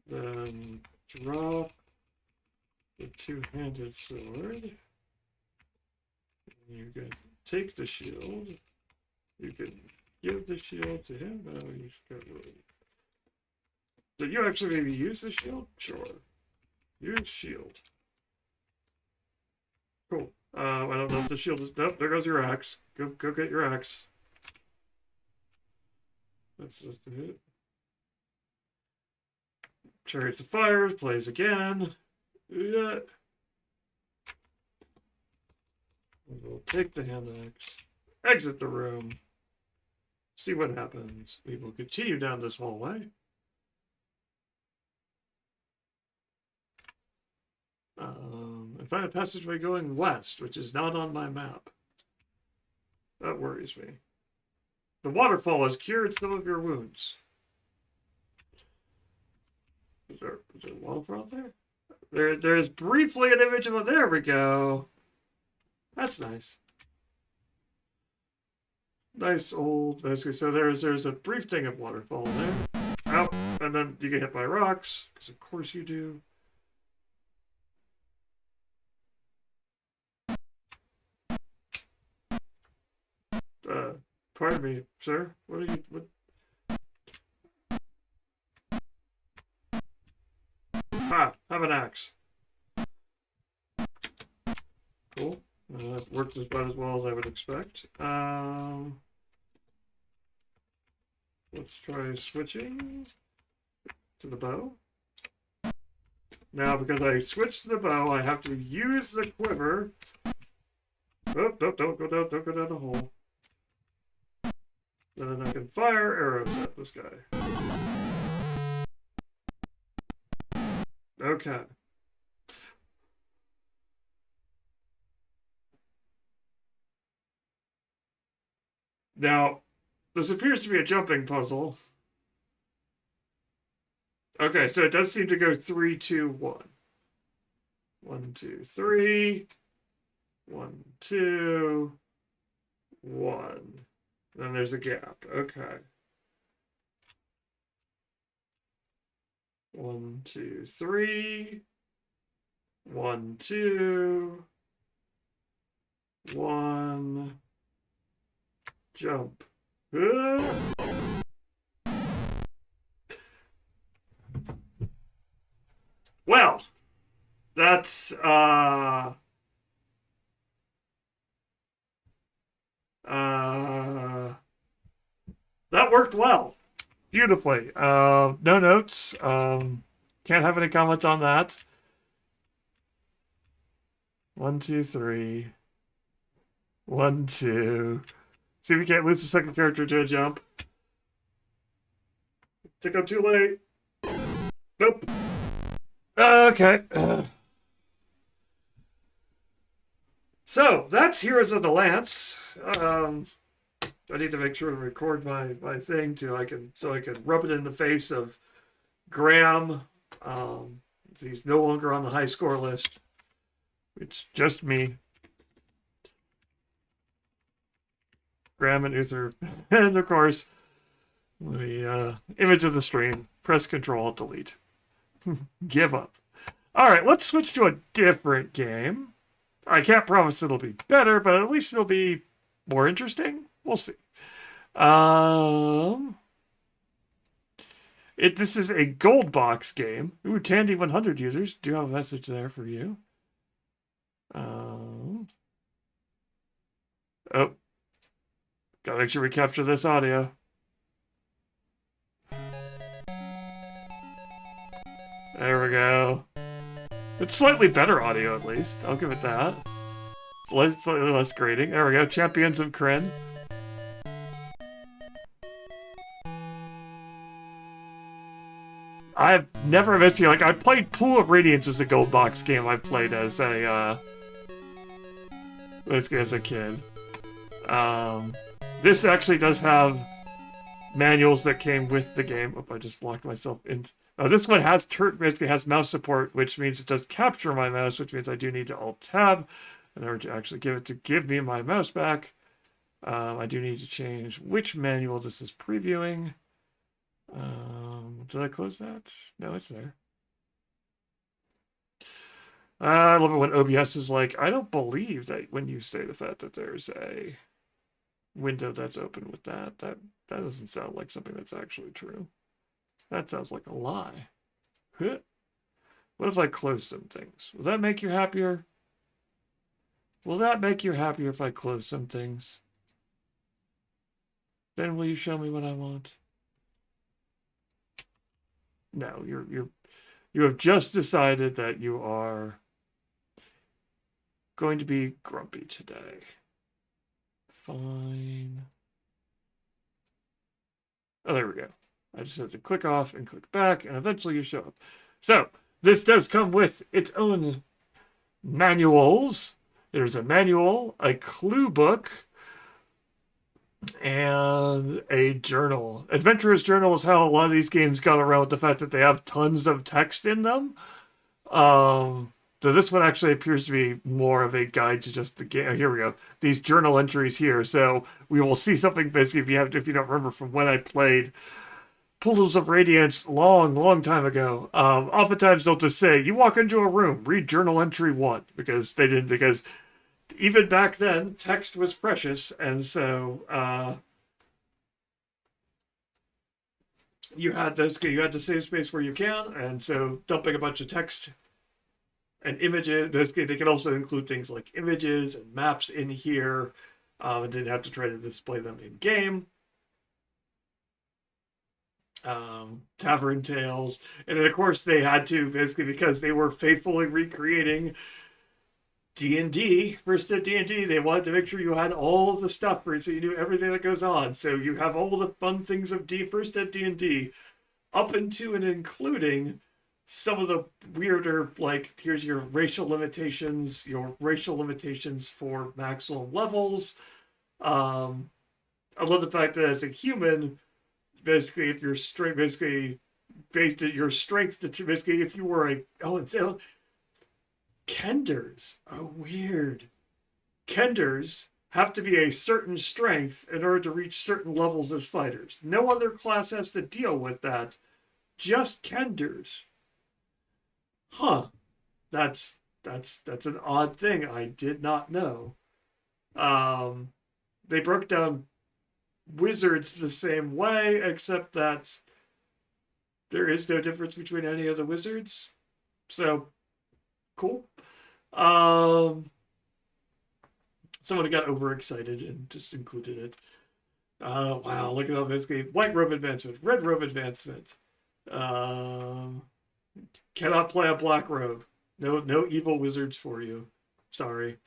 Then drop the two-handed sword. You can take the shield. You can give the shield to him. No, he's got really... Did you actually maybe use the shield? Sure. Use shield. Cool. I don't know if the shield is... Nope, there goes your axe. Go get your axe. That's just it. Chariots of Fires plays again. Yeah. We'll take the hand axe. Exit the room. See what happens. We will continue down this hallway. And find a passageway going west, which is not on my map. That worries me. The waterfall has cured some of your wounds. Is there a waterfall out there? There's briefly an image of it. There we go. That's nice. Nice old. So there's a brief thing of waterfall there. Out, and then you get hit by rocks, because of course you do. Pardon me, sir. What are you? What? Ah, have an axe. Cool. That worked about as well as I would expect. Let's try switching to the bow. Now, because I switched to the bow, I have to use the quiver. Oh, don't go down the hole. Then I can fire arrows at this guy. Okay. Now, this appears to be a jumping puzzle. Okay, so it does seem to go 3, 2, 1. 1, 2, 3. 1, 2. 1. Then there's a gap. Okay. 1, 2, 3. 1, 2. 1. Jump. Well, that's that worked well. Beautifully. No notes. Can't have any comments on that. 1, 2, 3. 1, 2. See if we can't lose the second character to a jump. Think I'm too late. Nope. Okay. So, that's Heroes of the Lance. I need to make sure to record my thing so I can rub it in the face of Graham. He's no longer on the high score list. It's just me. Graham and Uther. And of course, the image of the stream. Press Control Delete. Give up. All right, let's switch to a different game. I can't promise it'll be better, but at least it'll be more interesting. We'll see. This is a gold box game. Ooh, Tandy 100 users. Do have a message there for you. Oh, gotta make sure we capture this audio. There we go. It's slightly better audio, at least. I'll give it that. It's slightly less grating. There we go. Champions of Kyrnn. I've never missed you. Like, I played Pool of Radiance as a gold box game I played as a kid. This actually does have manuals that came with the game. Oh, I just locked myself in. Oh, this one basically has mouse support, which means it does capture my mouse, which means I do need to Alt-Tab in order to actually give me my mouse back. I do need to change which manual this is previewing. Did I close that? No, it's there. I love it when OBS is like, I don't believe that when you say the fact that there's a window that's open with that doesn't sound like something that's actually true. That sounds like a lie. What if I close some things? Will that make you happier? Will that make you happier if I close some things? Then will you show me what I want? No, you have just decided that you are going to be grumpy today. Fine. Oh, there we go. I just have to click off and click back, and eventually you show up. So, this does come with its own manuals. There's a manual, a clue book, and a journal. Adventurer's Journal is how a lot of these games got around with the fact that they have tons of text in them. So this one actually appears to be more of a guide to just the game. Oh, here we go. These journal entries here. So we will see something basically if you don't remember from when I played Pools of Radiance long time ago. Oftentimes they'll just say, you walk into a room, read journal entry 1, because even back then, text was precious, and so you had to save space where you can, and so dumping a bunch of text and images. Basically, they can also include things like images and maps in here, and didn't have to try to display them in game. Tavern Tales, and then of course they had to, basically because they were faithfully recreating D&D, first at D&D, they wanted to make sure you had all the stuff for it, so you knew everything that goes on. So you have all the fun things of first at D&D, up into and including some of the weirder, like, here's your racial limitations for maximum levels. I love the fact that as a human, basically, if your strength, based at your strength, basically, if you were Kenders are weird. Kenders have to be a certain strength in order to reach certain levels as fighters. No other class has to deal with that. Just Kenders. Huh. That's an odd thing I did not know. They broke down wizards the same way, except that there is no difference between any of the wizards. So, cool. Someone got overexcited and just included it. Wow, look at all this game. White robe advancement, red robe advancement. Cannot play a black robe. No evil wizards for you. Sorry.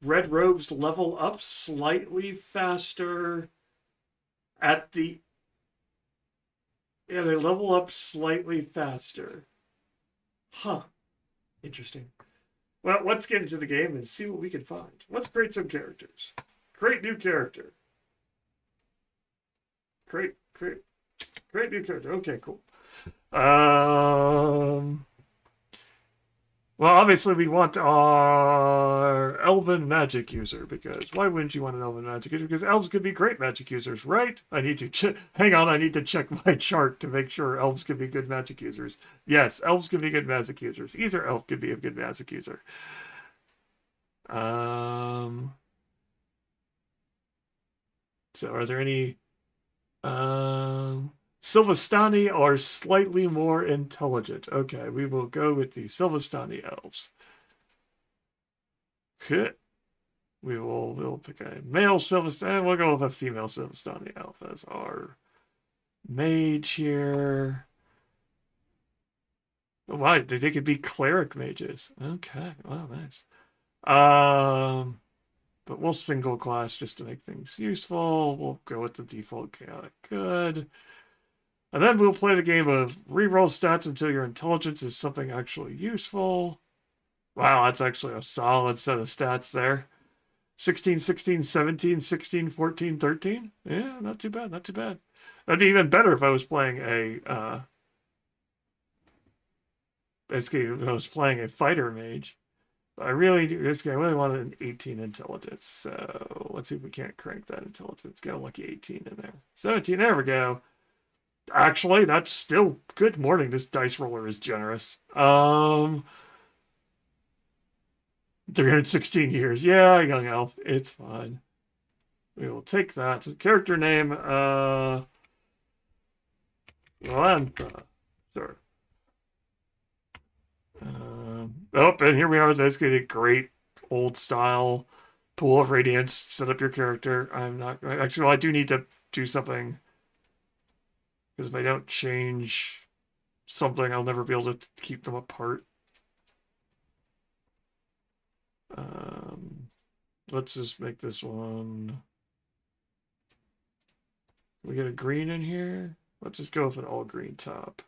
Red robes level up slightly faster they level up slightly faster. Huh. Interesting. Well, let's get into the game and see what we can find. Let's create some characters. Create new character. Create new character. Okay, cool. Well, obviously we want our elven magic user, because why wouldn't you want an elven magic user? Because elves could be great magic users, right? I need to hang on. I need to check my chart to make sure elves can be good magic users. Yes, elves can be good magic users. Either elf could be a good magic user. Um. So, are there any Silvestani are slightly more intelligent? Okay, we will go with the Silvestani elves. Hit. We'll pick a male Silvestani, and we'll go with a female Silvestani elf as our mage here. Oh, wow, they could be cleric mages. Okay, wow, nice. Um, but we'll single class just to make things useful. We'll go with the default chaotic good. And then we'll play the game of reroll stats until your intelligence is something actually useful. Wow, that's actually a solid set of stats there. 16, 16, 17, 16, 14, 13. Yeah, not too bad, not too bad. That'd be even better if I was playing basically if I was playing a fighter mage. But I really do, basically I really wanted an 18 intelligence. So let's see if we can't crank that intelligence. Get a lucky 18 in there. 17, there we go. Actually, that's still good morning. This dice roller is generous. 316 years. Yeah, young elf. It's fine. We will take that. Character name, Lantha. Sure. Oh, and here we are. Basically, a great old style pool of radiance. Set up your character. I'm not actually. Well, I do need to do something because if I don't change something, I'll never be able to keep them apart. Um, let's just make this one. We get a green in here. Let's just go with an all green top.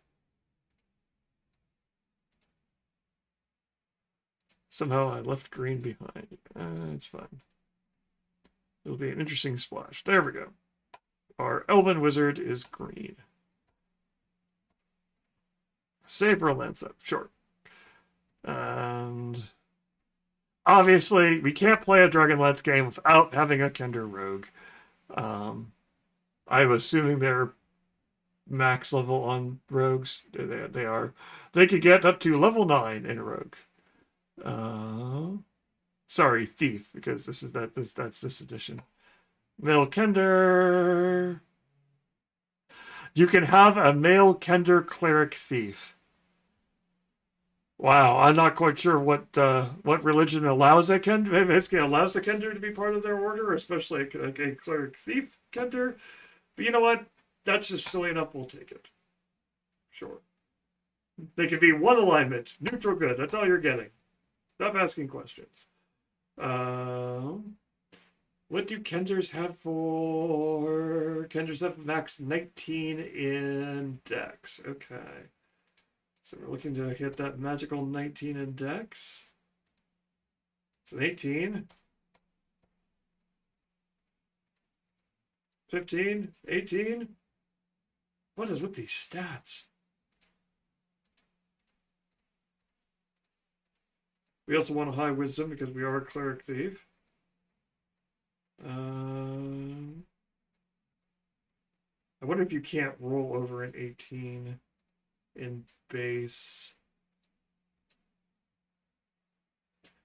Somehow I left green behind. It's fine. It'll be an interesting splash. There we go. Our elven wizard is green. Saber Lantha, sure. And obviously, we can't play a Dragonlance game without having a Kender rogue. I'm assuming they're max level on rogues. They are. They could get up to level 9 in a rogue. Sorry, thief, because that's this edition. Male Kender. You can have a male Kender cleric thief. Wow, I'm not quite sure what religion allows a Kender. Basically, allows a Kender to be part of their order, especially a cleric thief Kender. But you know what? That's just silly enough. We'll take it. Sure. They can be one alignment, neutral good. That's all you're getting. Stop asking questions. What do Kenders have for? Kenders have max 19 in Dex. Okay. So we're looking to hit that magical 19 in Dex. It's an 18. 15. 18. What is with these stats? We also want a high wisdom because we are a cleric thief. I wonder if you can't roll over an 18 in base.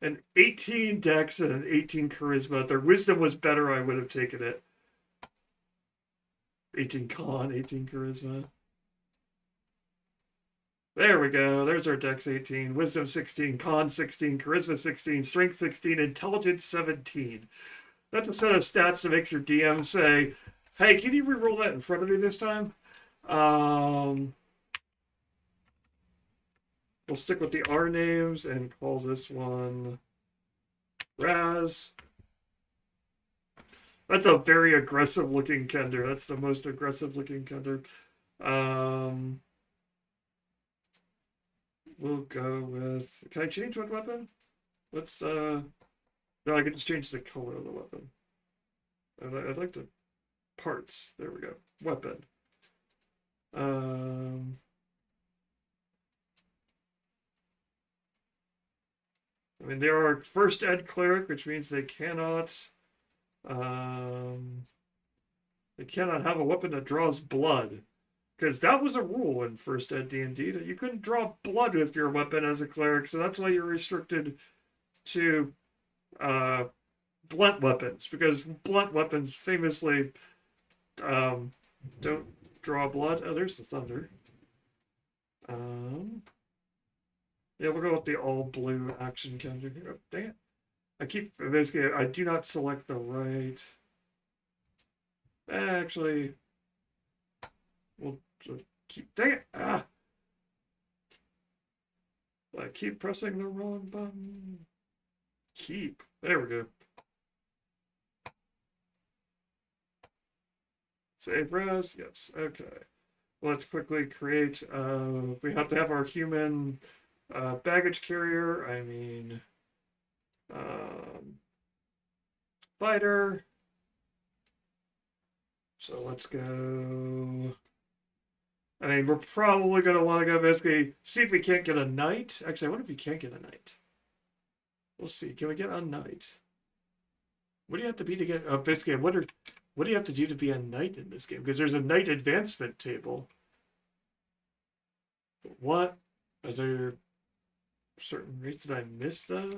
An 18 dex and an 18 charisma. If their wisdom was better, I would have taken it. 18 con, 18 charisma. There we go. There's our dex 18, wisdom 16, con 16, charisma 16, strength 16, intelligence 17. That's a set of stats that makes your DM say, hey, can you reroll that in front of me this time? We'll stick with the R names and call this one Raz. That's a very aggressive looking Kender. That's the most aggressive looking Kender. We'll go with. Can I change what weapon? Let's. No, I can just change the color of the weapon. I'd like the parts. There we go. Weapon. I mean, they are first ed cleric, which means um, they cannot have a weapon that draws blood. Because that was a rule in first ed D&D that you couldn't draw blood with your weapon as a cleric, so that's why you're restricted to uh, blunt weapons, because blunt weapons famously don't draw blood. Oh, there's the thunder. Yeah, we'll go with the all blue action counter. Oh, dang it. I do not select the right. Actually, we'll keep, dang it. I keep pressing the wrong button. Keep. There we go. Save res. Yes. Okay. Let's quickly create. We have to have our human baggage carrier. I mean, fighter. So let's go. I mean, we're probably going to want to go basically see if we can't get a knight. Actually, I wonder if we can't get a knight. We'll see. Can we get a knight? What do you have to be to get? Basically, what do you have to do to be a knight in this game? Because there's a knight advancement table. What? Are there certain rates that I missed? Yeah.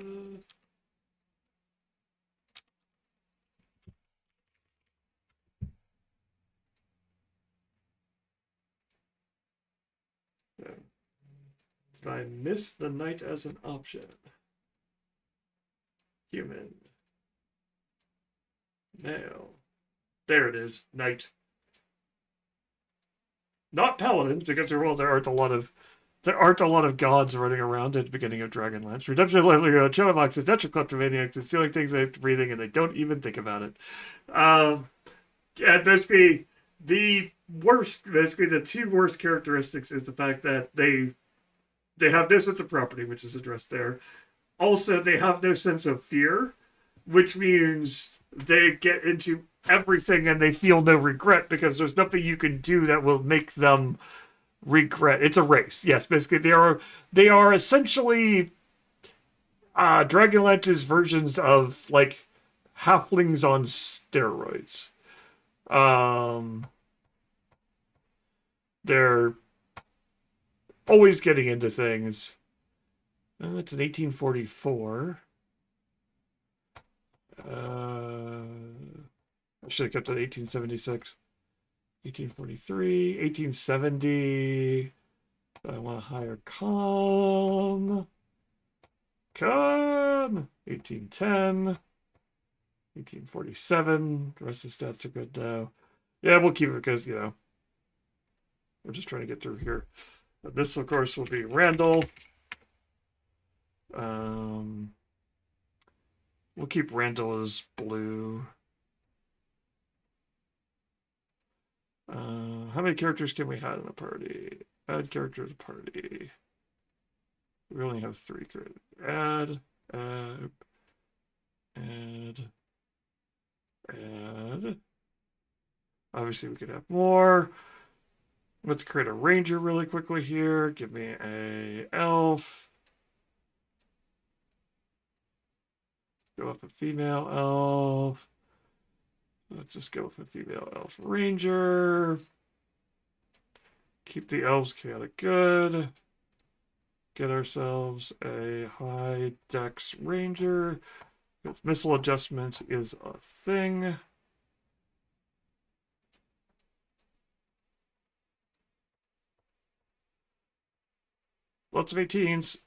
Did I miss the knight as an option? Human. Male. There it is. Knight. Not paladins, because there aren't a lot of gods running around at the beginning of Dragonlance. Redemption of Livelihood, Chomox is natural kleptomaniacs, it's stealing things they breathing, and they don't even think about it. And basically, the two worst characteristics is the fact that they have no sense of property, which is addressed there. Also, they have no sense of fear, which means they get into everything and they feel no regret because there's nothing you can do that will make them regret. It's a race. Yes, basically they are essentially Dragonlance's versions of like halflings on steroids. They're always getting into things. It's an 1844. I should have kept it 1876. 1843, 1870. I want to hire Kyrnn. 1810. 1847. The rest of the stats are good though. Yeah, we'll keep it because, we're just trying to get through here. This, of course, will be Randall. We'll keep Randall as blue. How many characters can we have in a party? Add character to party. We only have 3 characters. Add. Obviously, we could have more. Let's create a ranger really quickly here. Give me a elf. Go with a female elf. Let's just go with a female elf ranger. Keep the elves chaotic good. Get ourselves a high dex ranger. Because missile adjustment is a thing. Lots of 18s.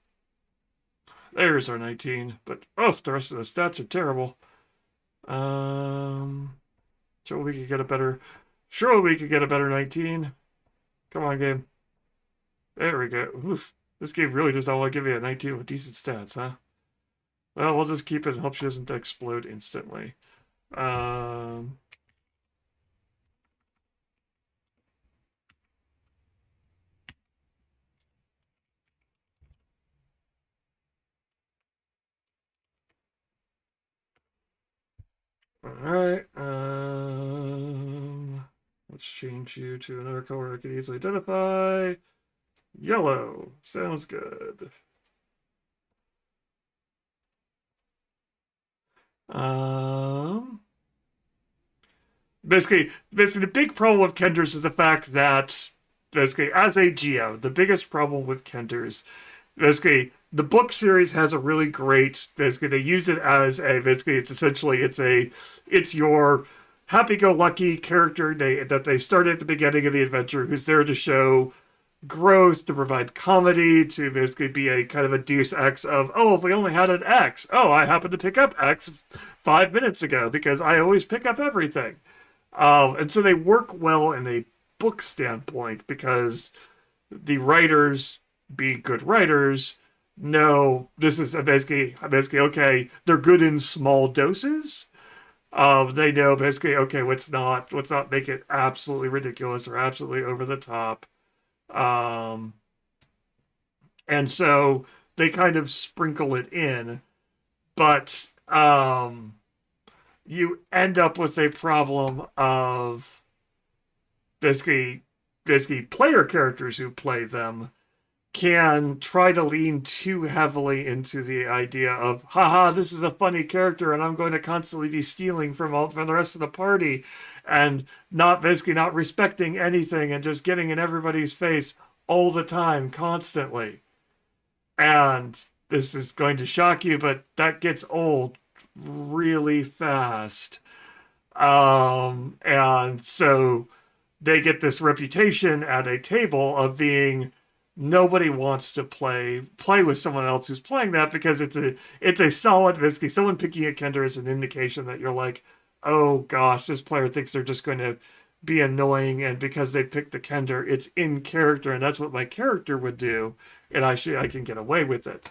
There's our 19. But, the rest of the stats are terrible. Surely we could get a better 19. Come on, game. There we go. Oof. This game really does not want to give you a 19 with decent stats, huh? Well, we'll just keep it and hope she doesn't explode instantly. Alright, let's change you to another color I can easily identify. Yellow. Sounds good. Um, basically, the big problem with Kenders is the fact that basically, as a GM, the biggest problem with Kenders, basically, the book series has a really great. Basically, they use it as a basically, it's essentially it's your happy-go-lucky character that they start at the beginning of the adventure, who's there to show growth, to provide comedy, to basically be a kind of a deus ex of, oh, if we only had an X, oh, I happened to pick up X 5 minutes ago because I always pick up everything. And so they work well in a book standpoint because the writers, be good writers, know this is basically okay. They're good in small doses. They know basically okay, let's not make it absolutely ridiculous or absolutely over the top. Um, and so they kind of sprinkle it in, but you end up with a problem of basically player characters who play them can try to lean too heavily into the idea of haha, this is a funny character and I'm going to constantly be stealing from the rest of the party, and not respecting anything and just getting in everybody's face all the time constantly. And this is going to shock you, but that gets old really fast. And so they get this reputation at a table of being nobody wants to play with someone else who's playing that because it's a solid risky. Someone picking a Kender is an indication that you're like, oh gosh, this player thinks they're just going to be annoying, and because they picked the Kender, it's in character, and that's what my character would do, and I can get away with it.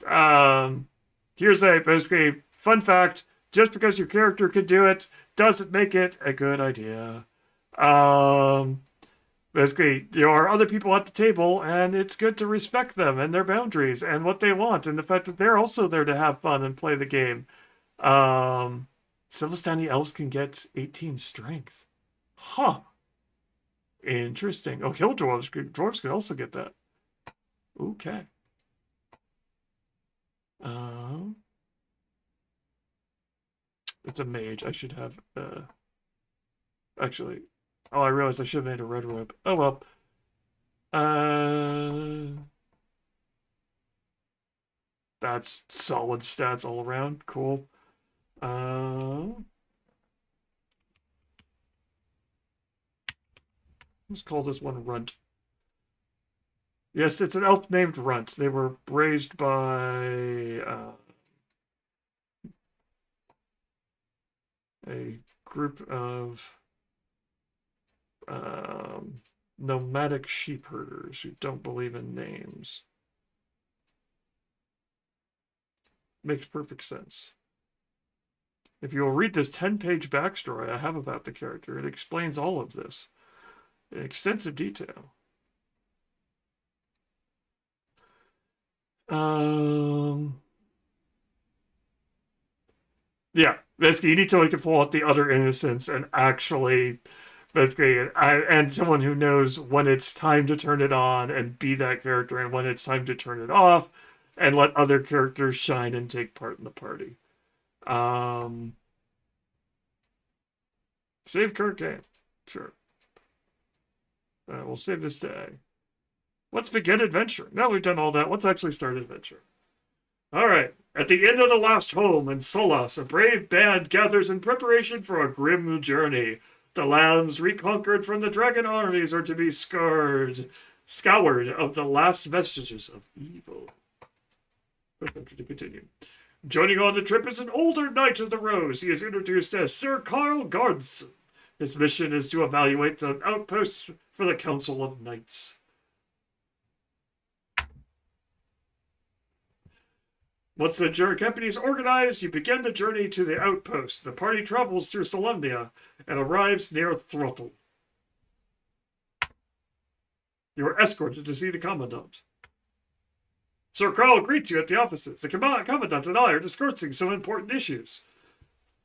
Um, Here's a basically fun fact: just because your character could do it doesn't make it a good idea. Um, Basically, there are other people at the table, and it's good to respect them and their boundaries and what they want, and the fact that they're also there to have fun and play the game. Um, Silvestani elves can get 18 strength. Huh. Interesting. Oh, hill dwarves can also get that. Okay. Um, it's a mage. I should have. Actually, oh, I realized I should have made a red robe. Oh well. That's solid stats all around. Cool. Let's call this one Runt. Yes, it's an elf named Runt. They were raised by a group of nomadic sheep herders who don't believe in names. Makes perfect sense. If you'll read this 10-page backstory I have about the character, it explains all of this in extensive detail. Yeah, basically, you need someone who can pull out the utter innocence and actually, basically, and someone who knows when it's time to turn it on and be that character, and when it's time to turn it off, and let other characters shine and take part in the party. Save current game, sure. We'll save this day. Let's begin adventure. Now we've done all that, let's actually start adventure. All right. At the end of the last home in Solas, a brave band gathers in preparation for a grim journey. The lands reconquered from the dragon armies are to be scoured of the last vestiges of evil. Adventure to continue. Joining on the trip is an older knight of the Rose. He is introduced as Sir Carl Gardson. His mission is to evaluate the outposts for the Council of Knights. Once the company is organized, you begin the journey to the outpost. The party travels through Solemnia and arrives near Throttle. You are escorted to see the Commandant. Sir Carl greets you at the offices. The Commandant and I are discussing some important issues.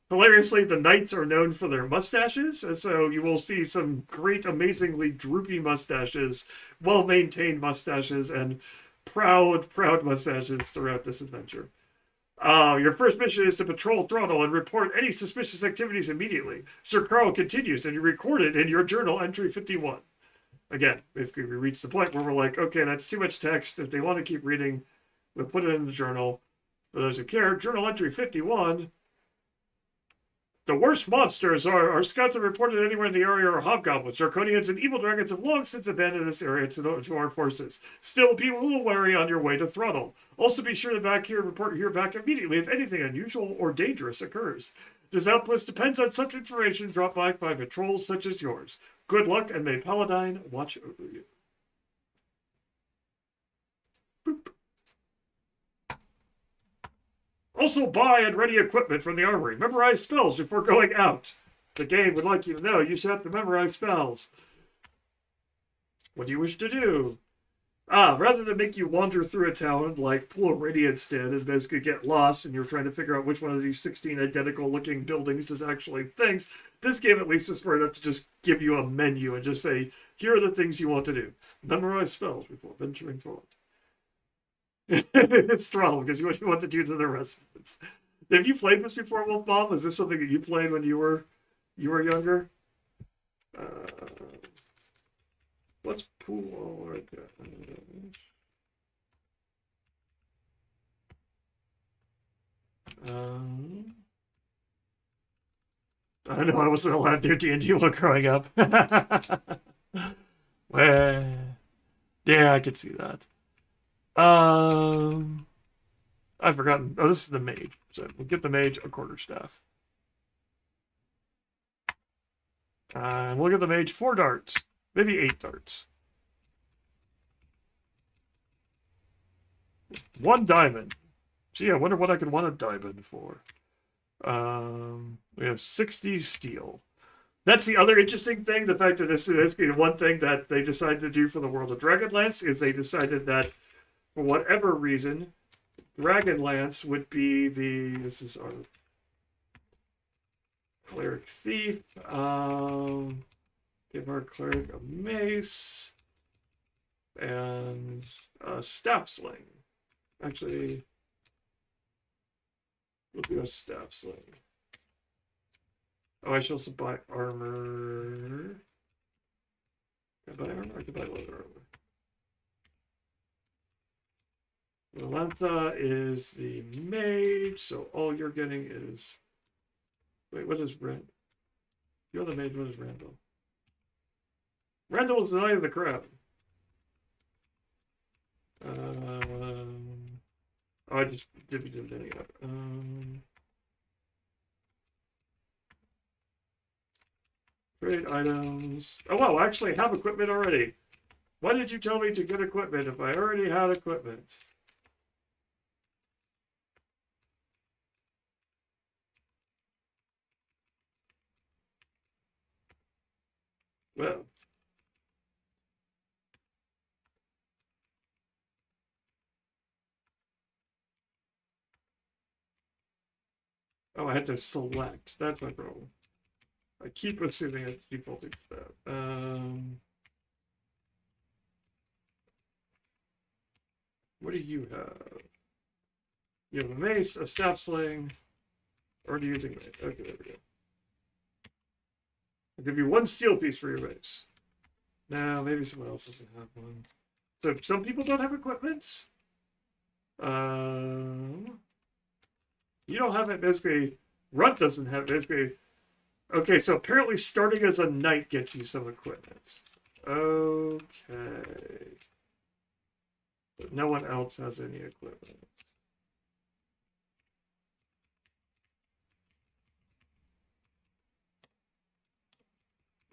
Hilariously, the knights are known for their mustaches, and so you will see some great, amazingly droopy mustaches, well-maintained mustaches, and proud mustaches throughout this adventure. Your first mission is to patrol Throttle and report any suspicious activities immediately. Sir Carl continues, and you record it in your journal entry 51. Again, basically, we reach the point where we're like, okay, that's too much text. If they want to keep reading, we'll put it in the journal. For those who care, journal entry 51. The worst monsters are scouts have reported anywhere in the area are hobgoblins. Draconians and evil dragons have long since abandoned this area to our forces. Still, be a little wary on your way to Throttle. Also, be sure to report here back immediately if anything unusual or dangerous occurs. This outpost depends on such information dropped by patrols such as yours. Good luck, and may Paladine watch over you. Boop. Also, buy and ready equipment from the armory. Memorize spells before going out. The game would like you to know you should have to memorize spells. What do you wish to do? Rather than make you wander through a town like Pool of Radiance did and basically get lost and you're trying to figure out which one of these 16 identical looking buildings is actually things, this game at least is smart enough to just give you a menu and just say, here are the things you want to do. Memorize spells before venturing forward. It's Throttle because what you want to do to the rest of it. Have you played this before, Wolf Mom? Is this something that you played when you were younger? What's pool? Right there. I know I wasn't allowed to do D&D while growing up. Well, yeah, I could see that. I've forgotten. Oh, this is the mage. So we'll get the mage a quarterstaff. And we'll get the mage 4 darts. Maybe 8 darts. 1 diamond. Gee, I wonder what I could want a diamond for. We have 60 steel. That's the other interesting thing. The fact that this is one thing that they decided to do for the world of Dragonlance is they decided that for whatever reason, Dragonlance would be the... This is our cleric thief. Give our cleric a mace and a staff sling. Actually, we'll do a staff sling. Oh, I should also buy armor. Can I buy armor? I can buy leather armor. Valentha is the mage, so all you're getting is... Wait, what is Rand? You're the mage, what is Randall? Randall is the Knight of the Crown. Oh, I just did any up. Trade items. Oh, wow, I actually have equipment already. Why did you tell me to get equipment if I already had equipment? Well. Oh, I had to select. That's my problem. I keep assuming it's defaulting to that. What do you have? You have a mace, a staff sling. Already using mace. Okay, there we go. I'll give you 1 steel piece for your mace. Now, maybe someone else doesn't have one. So some people don't have equipment. You don't have it, basically. Runt doesn't have it, basically. Okay, so apparently starting as a knight gets you some equipment. Okay. But no one else has any equipment.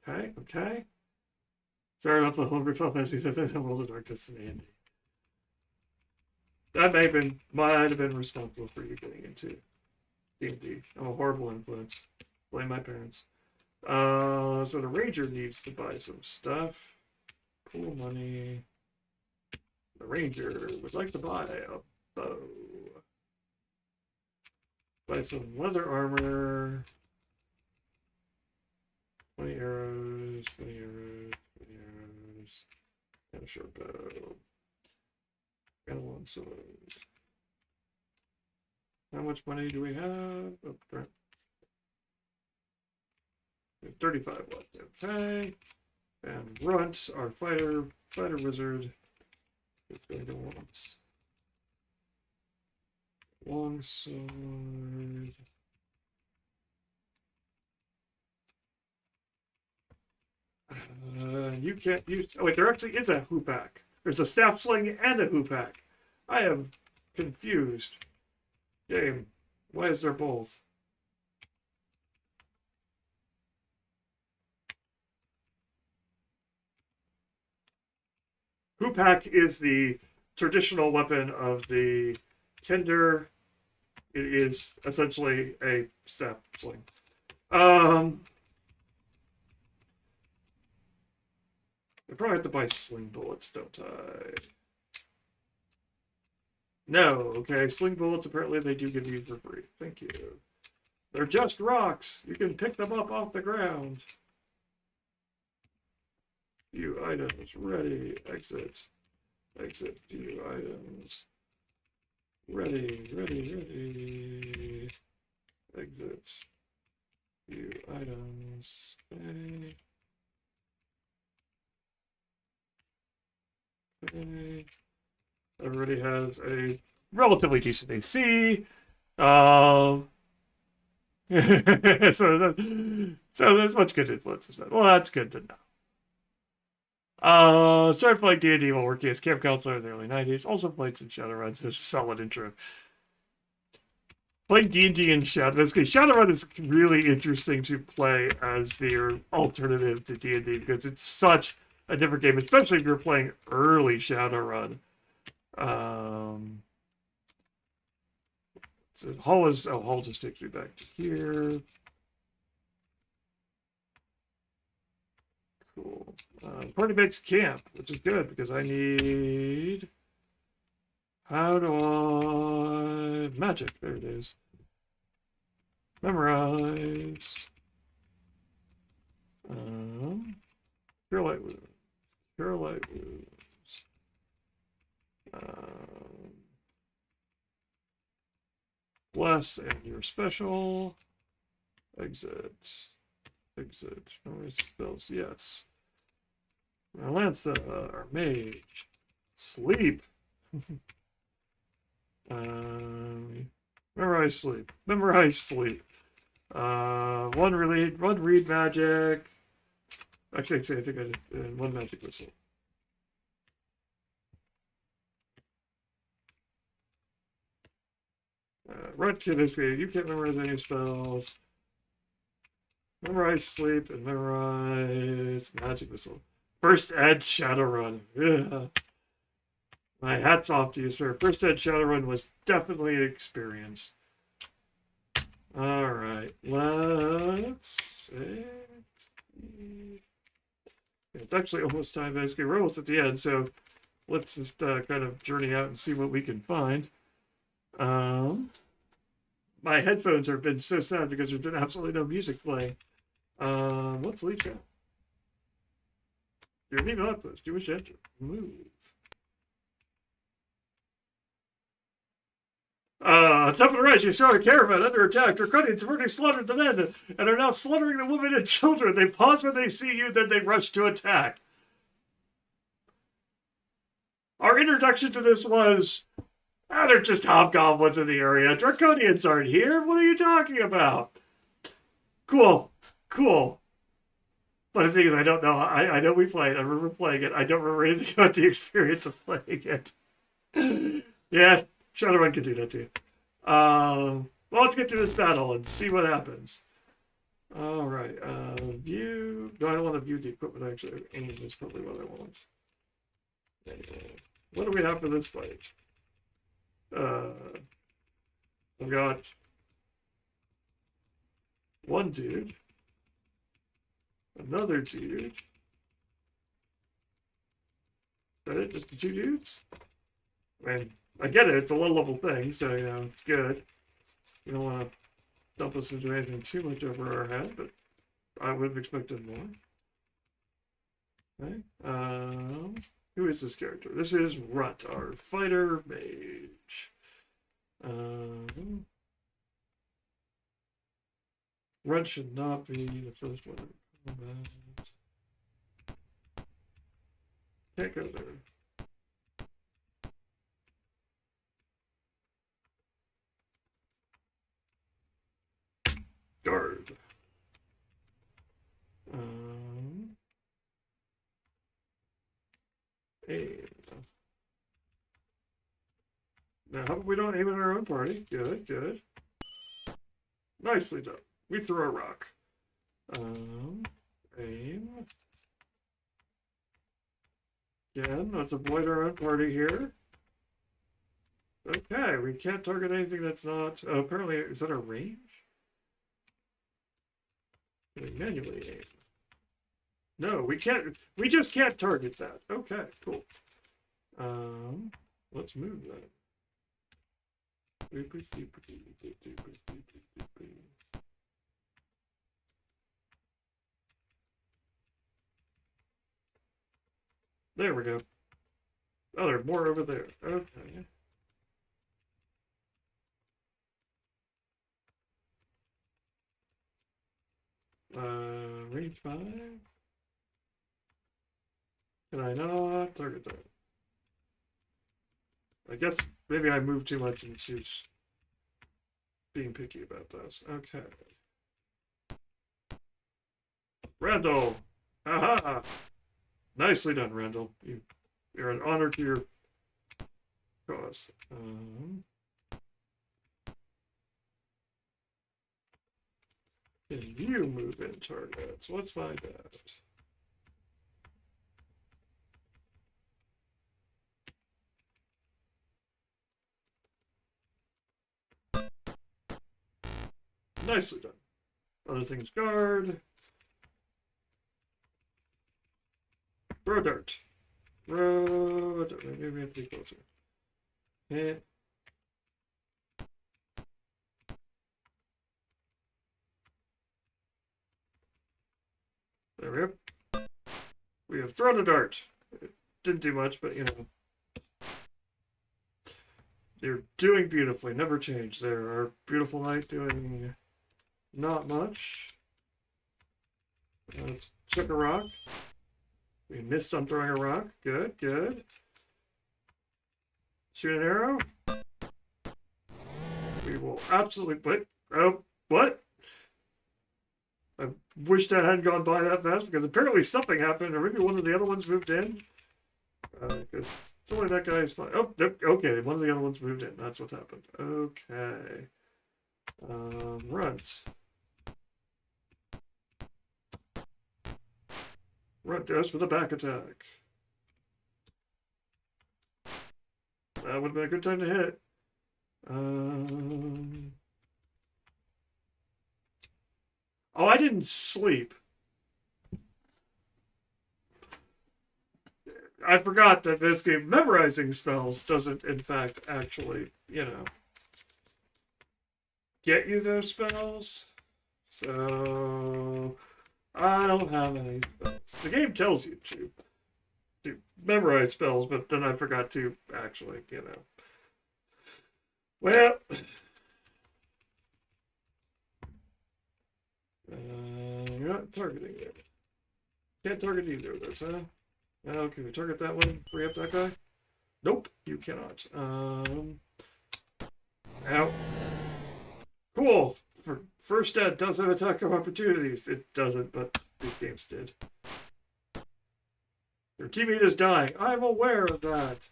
Okay. Sorry about the Homebrew Final Fantasy VII World of Darkness and Andy. That might have been responsible for you getting into D&D. I'm a horrible influence. Blame my parents. So the ranger needs to buy some stuff. Pool money. The ranger would like to buy a bow. Buy some leather armor. 20 arrows, 20 arrows, 20 arrows. And a short bow. And a long sword. How much money do we have? Oh, crap. 35 left. Okay. And Runt, our fighter wizard, is going to want longsword. You can't use. Oh wait, there actually is a hoopak. There's a staff sling and a hoopak. I am confused. Game, why is there both? Hoopak is the traditional weapon of the Kender. It is essentially a staff sling. I probably have to buy sling bullets, don't I? No, okay. Sling bullets, apparently they do give you for free. Thank you. They're just rocks. You can pick them up off the ground. View items. Ready. Exit. Exit. View items. Ready. Ready. Exit. View items. Okay. Okay. Everybody has a relatively decent AC. So there's much good influence as well. Well, that's good to know. Started playing D&D while working as camp counselor in the early 90s. Also played some Shadowrun. It's a solid intro. Playing D&D in Shadowrun is really interesting to play as the alternative to D&D because it's such a different game, especially if you're playing early Shadowrun. So Hall just takes me back to here. Cool. Party makes camp, which is good because I need. How do I magic? There it is. Memorize. Cure light wounds. Cure light wounds. Bless and your special. Exit. Exit. Memory spells. Yes. Lantha, our mage. Sleep. Memorize sleep. Memorize sleep. One read magic. Actually, I think I did one magic whistle. Right kid is you can't memorize any spells. Memorize sleep and memorize magic whistle. First Ed Shadowrun. Yeah. My hat's off to you, sir. First Ed Shadowrun was definitely an experience. Alright, let's see. It's actually almost time, basically. We're almost at the end, so let's just kind of journey out and see what we can find. My headphones have been so sad because there's been absolutely no music playing. Let's leave that. Your name outpost. Do wish to enter. Move. Top of the rise, you saw a caravan under attack. Draconians have already slaughtered the men and are now slaughtering the women and children. They pause when they see you, then they rush to attack. Our introduction to this was, they're just hobgoblins in the area. Draconians aren't here. What are you talking about? Cool. Cool. But the thing is, I don't know. I know we played. I remember playing it. I don't remember anything about the experience of playing it. Yeah, Shadowrun can do that too. Well, let's get to this battle and see what happens. All right. View. No, I don't want to view the equipment. Actually, aim is probably what I want. What do we have for this fight? I've got one dude, another dude. Is that it? Just the two dudes? I mean, I get it. It's a low-level thing, so, you know, it's good. We don't want to dump us into anything too much over our head, but I would have expected more. Okay. Who is this character? This is Rut, our fighter mage. Red should not be the first one in combat. Can't go there. Guard. Aim. Now, how about we don't aim at our own party? Good, good. Nicely done. We throw a rock. Aim. Again, let's avoid our own party here. Okay, we can't target anything that's not... Oh, apparently, is that a range? Can we manually aim? No, we can't. We just can't target that. Okay, cool. Let's move that. There we go. Oh, there are more over there. Okay. Range 5. Can I not target that? I guess maybe I moved too much and she's being picky about this. Okay. Randall! Haha! Nicely done, Randall. You're an honor to your cause. Can you move in targets? Let's find out. Nicely done. Other things guard. Throw a dart. Throw a dart. Maybe we have to be closer. Okay. There we go. We have thrown a dart. It didn't do much, but you know. You're doing beautifully. Never change there. Our beautiful knight doing not much. Let's chuck a rock. We missed on throwing a rock. Good, good. Shoot an arrow. We will absolutely... Wait. Oh, what? I wish that hadn't gone by that fast because apparently something happened, or maybe one of the other ones moved in. Because it's only that guy is fine. Oh, okay. One of the other ones moved in. That's what happened. Okay. Runs. Run goes for the back attack. That would have been a good time to hit. Oh, I didn't sleep. I forgot that this game memorizing spells doesn't, in fact, actually, you know, get you those spells. So I don't have any spells. The game tells you to memorize spells, but then I forgot to actually, you know. Well, you're not targeting it. Can't target either of those, huh? Oh, can we target that one? Free up that guy? Nope, you cannot. Ow. Cool. For first ed does have attack of opportunities. It doesn't, but these games did. Your teammate is dying. I'm aware of that.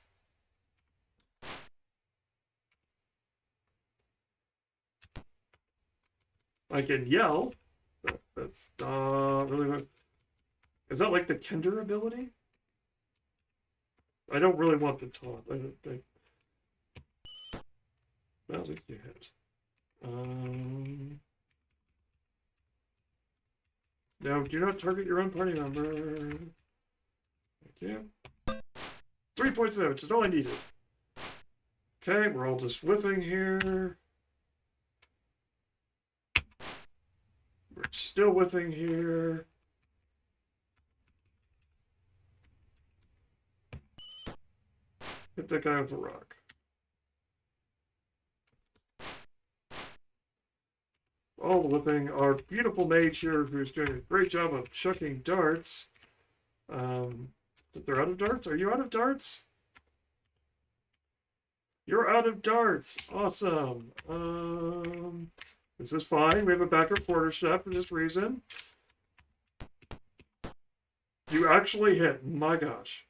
I can yell. But that's not really what... Is that like the Kyrnn ability? I don't really want the taunt. I don't think... I don't think you hit. No, do not target your own party member. Thank you. 3 points of damage. That's all I needed. Okay, we're all just whiffing here. We're still whiffing here. Hit that guy with a rock. all the whipping. Our beautiful mage here, who's doing a great job of chucking darts. They're out of darts? Are you out of darts? You're out of darts. Awesome. This is fine. We have a backup quarterstaff for this reason. You actually hit. My gosh.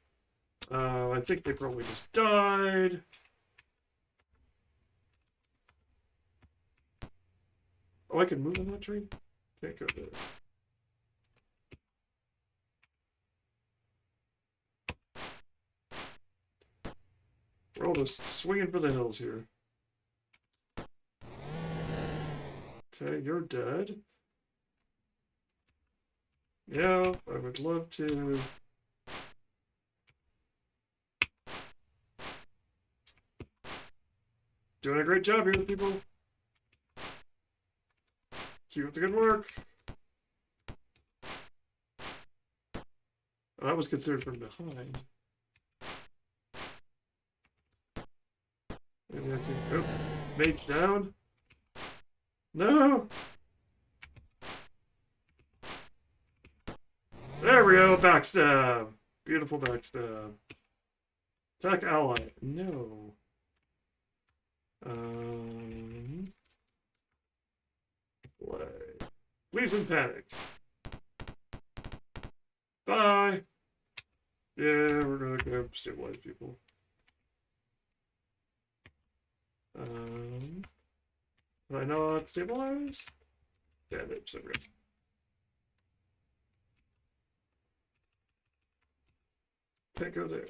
I think they probably just died. Oh, I can move on that tree? Can't go there. We're all just swinging for the hills here. Okay, you're dead. Yeah, I would love to. Doing a great job here, people. Keep up the good work. Oh, that was considered from behind. Maybe I can. Oh, mage down. No! There we go, backstab. Beautiful backstab. Attack ally. No. Play. Please in panic. Bye. Yeah, we're gonna go stabilize people. Can I not stabilize? Damage, okay. Can't go there.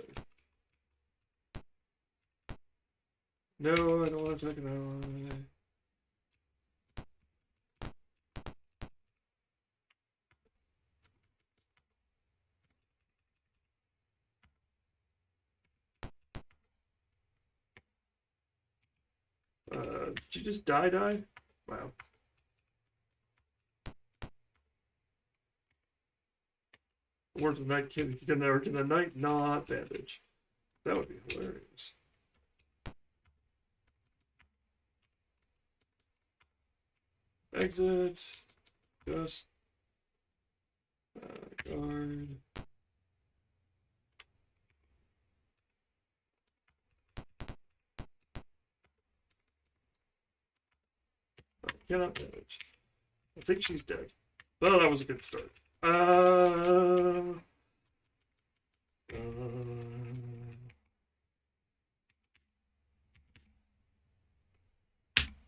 No, I don't want to take it out. Did you just die? Wow. Or the knight can the knight not bandage? That would be hilarious. Exit. Just guard. Cannot manage. I think she's dead. Well, that was a good start.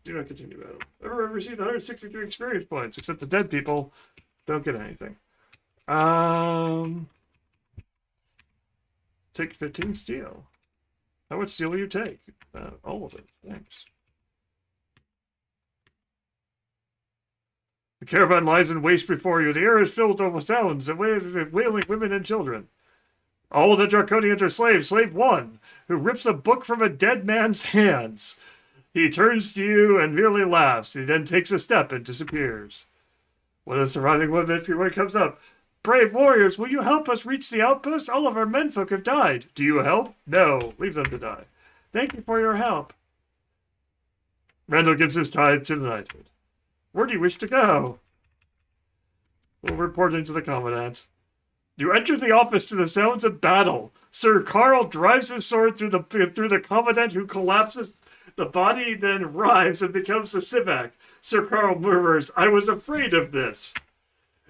Do not continue battle. Everyone received 163 experience points, except the dead people don't get anything. Take 15 steel. How much steel will you take? All of it. Thanks. The caravan lies in waste before you. The air is filled with sounds and wailing women and children. All the Draconians are slaves. Slave 1, who rips a book from a dead man's hands. He turns to you and merely laughs. He then takes a step and disappears. When the surviving one comes up, brave warriors, will you help us reach the outpost? All of our menfolk have died. Do you help? No. Leave them to die. Thank you for your help. Randall gives his tithe to the knighthood. Where do you wish to go? We'll report into the commandant. You enter the office to the sounds of battle. Sir Carl drives his sword through the commandant, who collapses. The body then writhes and becomes a civac. Sir Carl murmurs, I was afraid of this.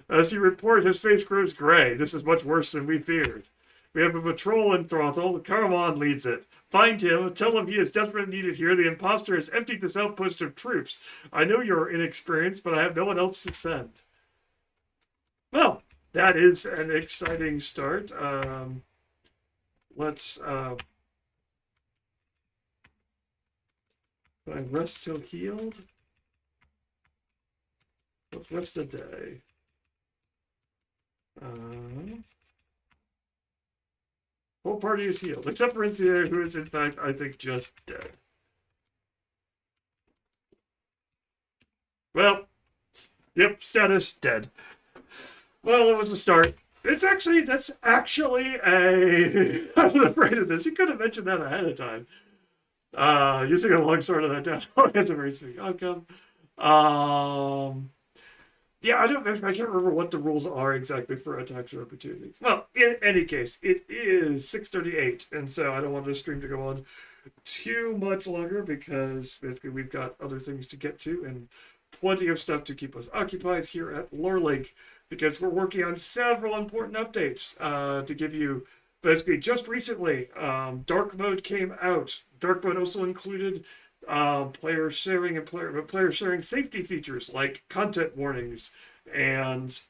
As he reports, his face grows gray. This is much worse than we feared. We have a patrol in throttle. Caramon leads it. Find him. Tell him he is desperately needed here. The imposter has emptied this outpost of troops. I know you're inexperienced, but I have no one else to send. Well, that is an exciting start. Let's rest till healed. Let's rest a day. Whole party is healed, except for Inciator, who is in fact, I think, just dead. Well, yep, status dead. Well, it was a start. That's actually a... I'm afraid of this. You could have mentioned that ahead of time. Using a longsword on that down. Oh, that's a very sweet outcome. Um, yeah, I can't remember what the rules are exactly for attacks or opportunities. Well, in any case, it is 6:38, and so I don't want the stream to go on too much longer because basically we've got other things to get to and plenty of stuff to keep us occupied here at LoreLink because we're working on several important updates to give you. Basically, just recently, Dark Mode came out. Dark Mode also included player sharing and player sharing safety features like content warnings and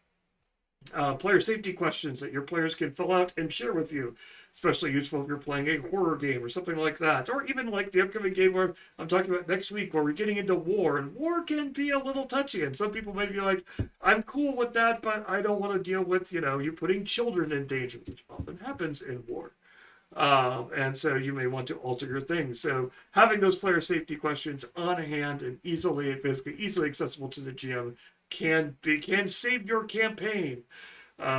player safety questions that your players can fill out and share with you. Especially useful if you're playing a horror game or something like that. Or even like the upcoming game where I'm talking about next week where we're getting into war. And war can be a little touchy. And some people might be like, I'm cool with that, but I don't want to deal with, you putting children in danger, which often happens in war. And so you may want to alter your things. So having those player safety questions on hand and basically easily accessible to the GM can save your campaign.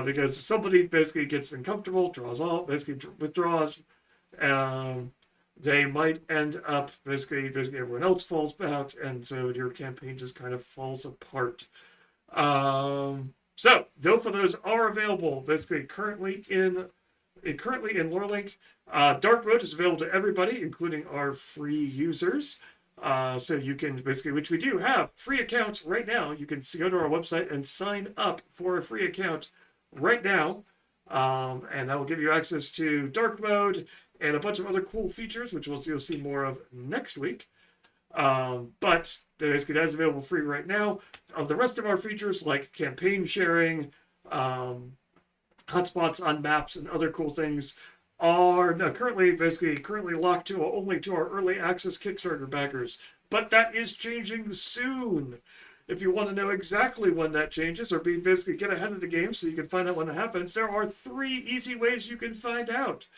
Because if somebody basically gets uncomfortable, draws off, basically withdraws, they might end up basically everyone else falls out, and so your campaign just kind of falls apart. So both of those are available basically currently in LoreLink. Dark Mode is available to everybody, including our free users. So you can basically, which we do have free accounts right now. You can go to our website and sign up for a free account right now. And that will give you access to Dark Mode and a bunch of other cool features, which you'll see more of next week. But basically that is available free right now. Of the rest of our features, like campaign sharing, hotspots on maps, and other cool things, are currently locked to only to our early access Kickstarter backers. But that is changing soon. If you want to know exactly when that changes, or basically get ahead of the game so you can find out when it happens, there are 3 easy ways you can find out.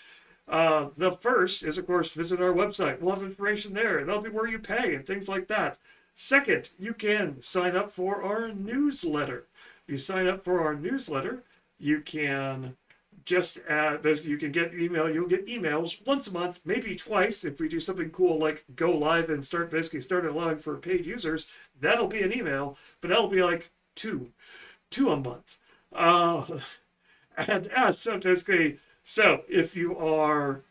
The first is, of course, visit our website. We'll have information there. That'll be where you pay and things like that. Second, you can sign up for our newsletter. If you sign up for our newsletter, you can basically you can get you'll get emails once a month, maybe twice if we do something cool like go live and start allowing for paid users. That'll be an email, but that'll be like two a month. And so basically, so if you are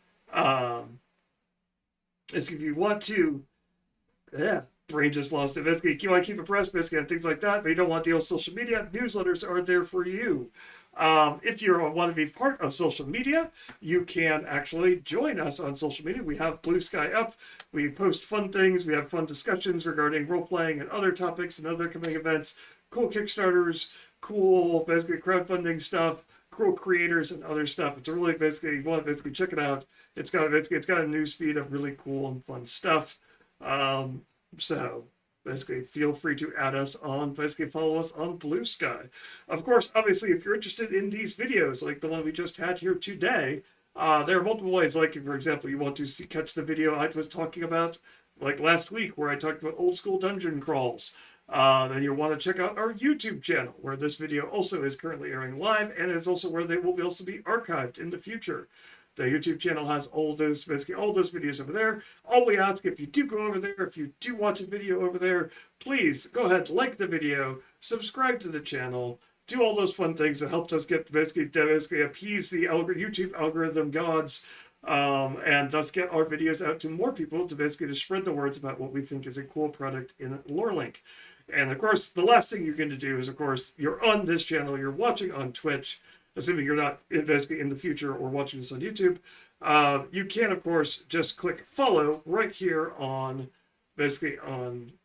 if you want to brain just lost it. Basically, you want to keep abreast basically and things like that, but you don't want the old social media, newsletters are there for you. If you want to be part of social media, you can actually join us on social media. We have Blue Sky up. We post fun things. We have fun discussions regarding role-playing and other topics and other coming events, cool Kickstarters, cool basically crowdfunding stuff, cool creators and other stuff. It's a really basically, you want to basically check it out. It's got a news feed of really cool and fun stuff. So basically, feel free to add us on, basically follow us on Blue Sky. Of course, obviously, if you're interested in these videos, like the one we just had here today, there are multiple ways. Like, for example, you want to catch the video I was talking about, like last week, where I talked about old school dungeon crawls. Then you'll want to check out our YouTube channel, where this video also is currently airing live, and is also where they will also be archived in the future. The YouTube channel has basically all those videos over there. All we ask, if you do go over there, if you do watch a video over there, please go ahead, like the video, subscribe to the channel, do all those fun things that helps us get basically appease the YouTube algorithm gods, and thus get our videos out to more people to basically spread the words about what we think is a cool product in LoreLink. And of course, the last thing you're going to do is, of course, you're on this channel, you're watching on Twitch, assuming you're not basically in the future or watching this on YouTube, you can, of course, just click follow right here on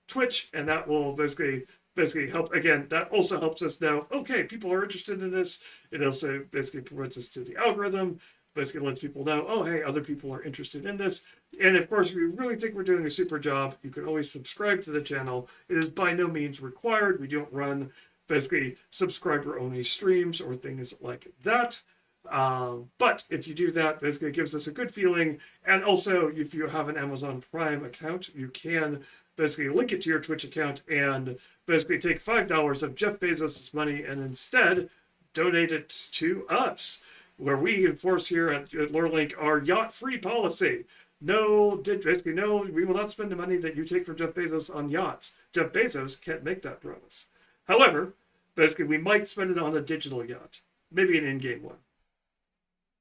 Twitch, and that will basically help. Again, that also helps us know, okay, people are interested in this. It also basically promotes us to the algorithm, basically lets people know, oh, hey, other people are interested in this. And of course, if you really think we're doing a super job, you can always subscribe to the channel. It is by no means required. We don't run basically subscriber-only streams or things like that. But if you do that, basically it gives us a good feeling. And also, if you have an Amazon Prime account, you can basically link it to your Twitch account and basically take $5 of Jeff Bezos' money and instead donate it to us, where we enforce here at LoreLink our yacht-free policy. basically, no, we will not spend the money that you take from Jeff Bezos on yachts. Jeff Bezos can't make that promise. However, basically, we might spend it on a digital yacht, maybe an in-game one.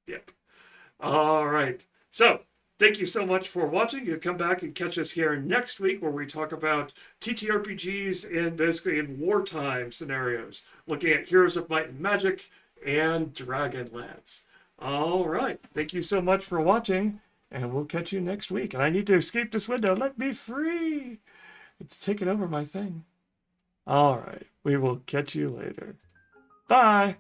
Yep. All right. So, thank you so much for watching. You come back and catch us here next week where we talk about TTRPGs in wartime scenarios, looking at Heroes of Might and Magic and Dragonlance. All right. Thank you so much for watching, and we'll catch you next week. And I need to escape this window. Let me free. It's taken over my thing. All right. We will catch you later. Bye.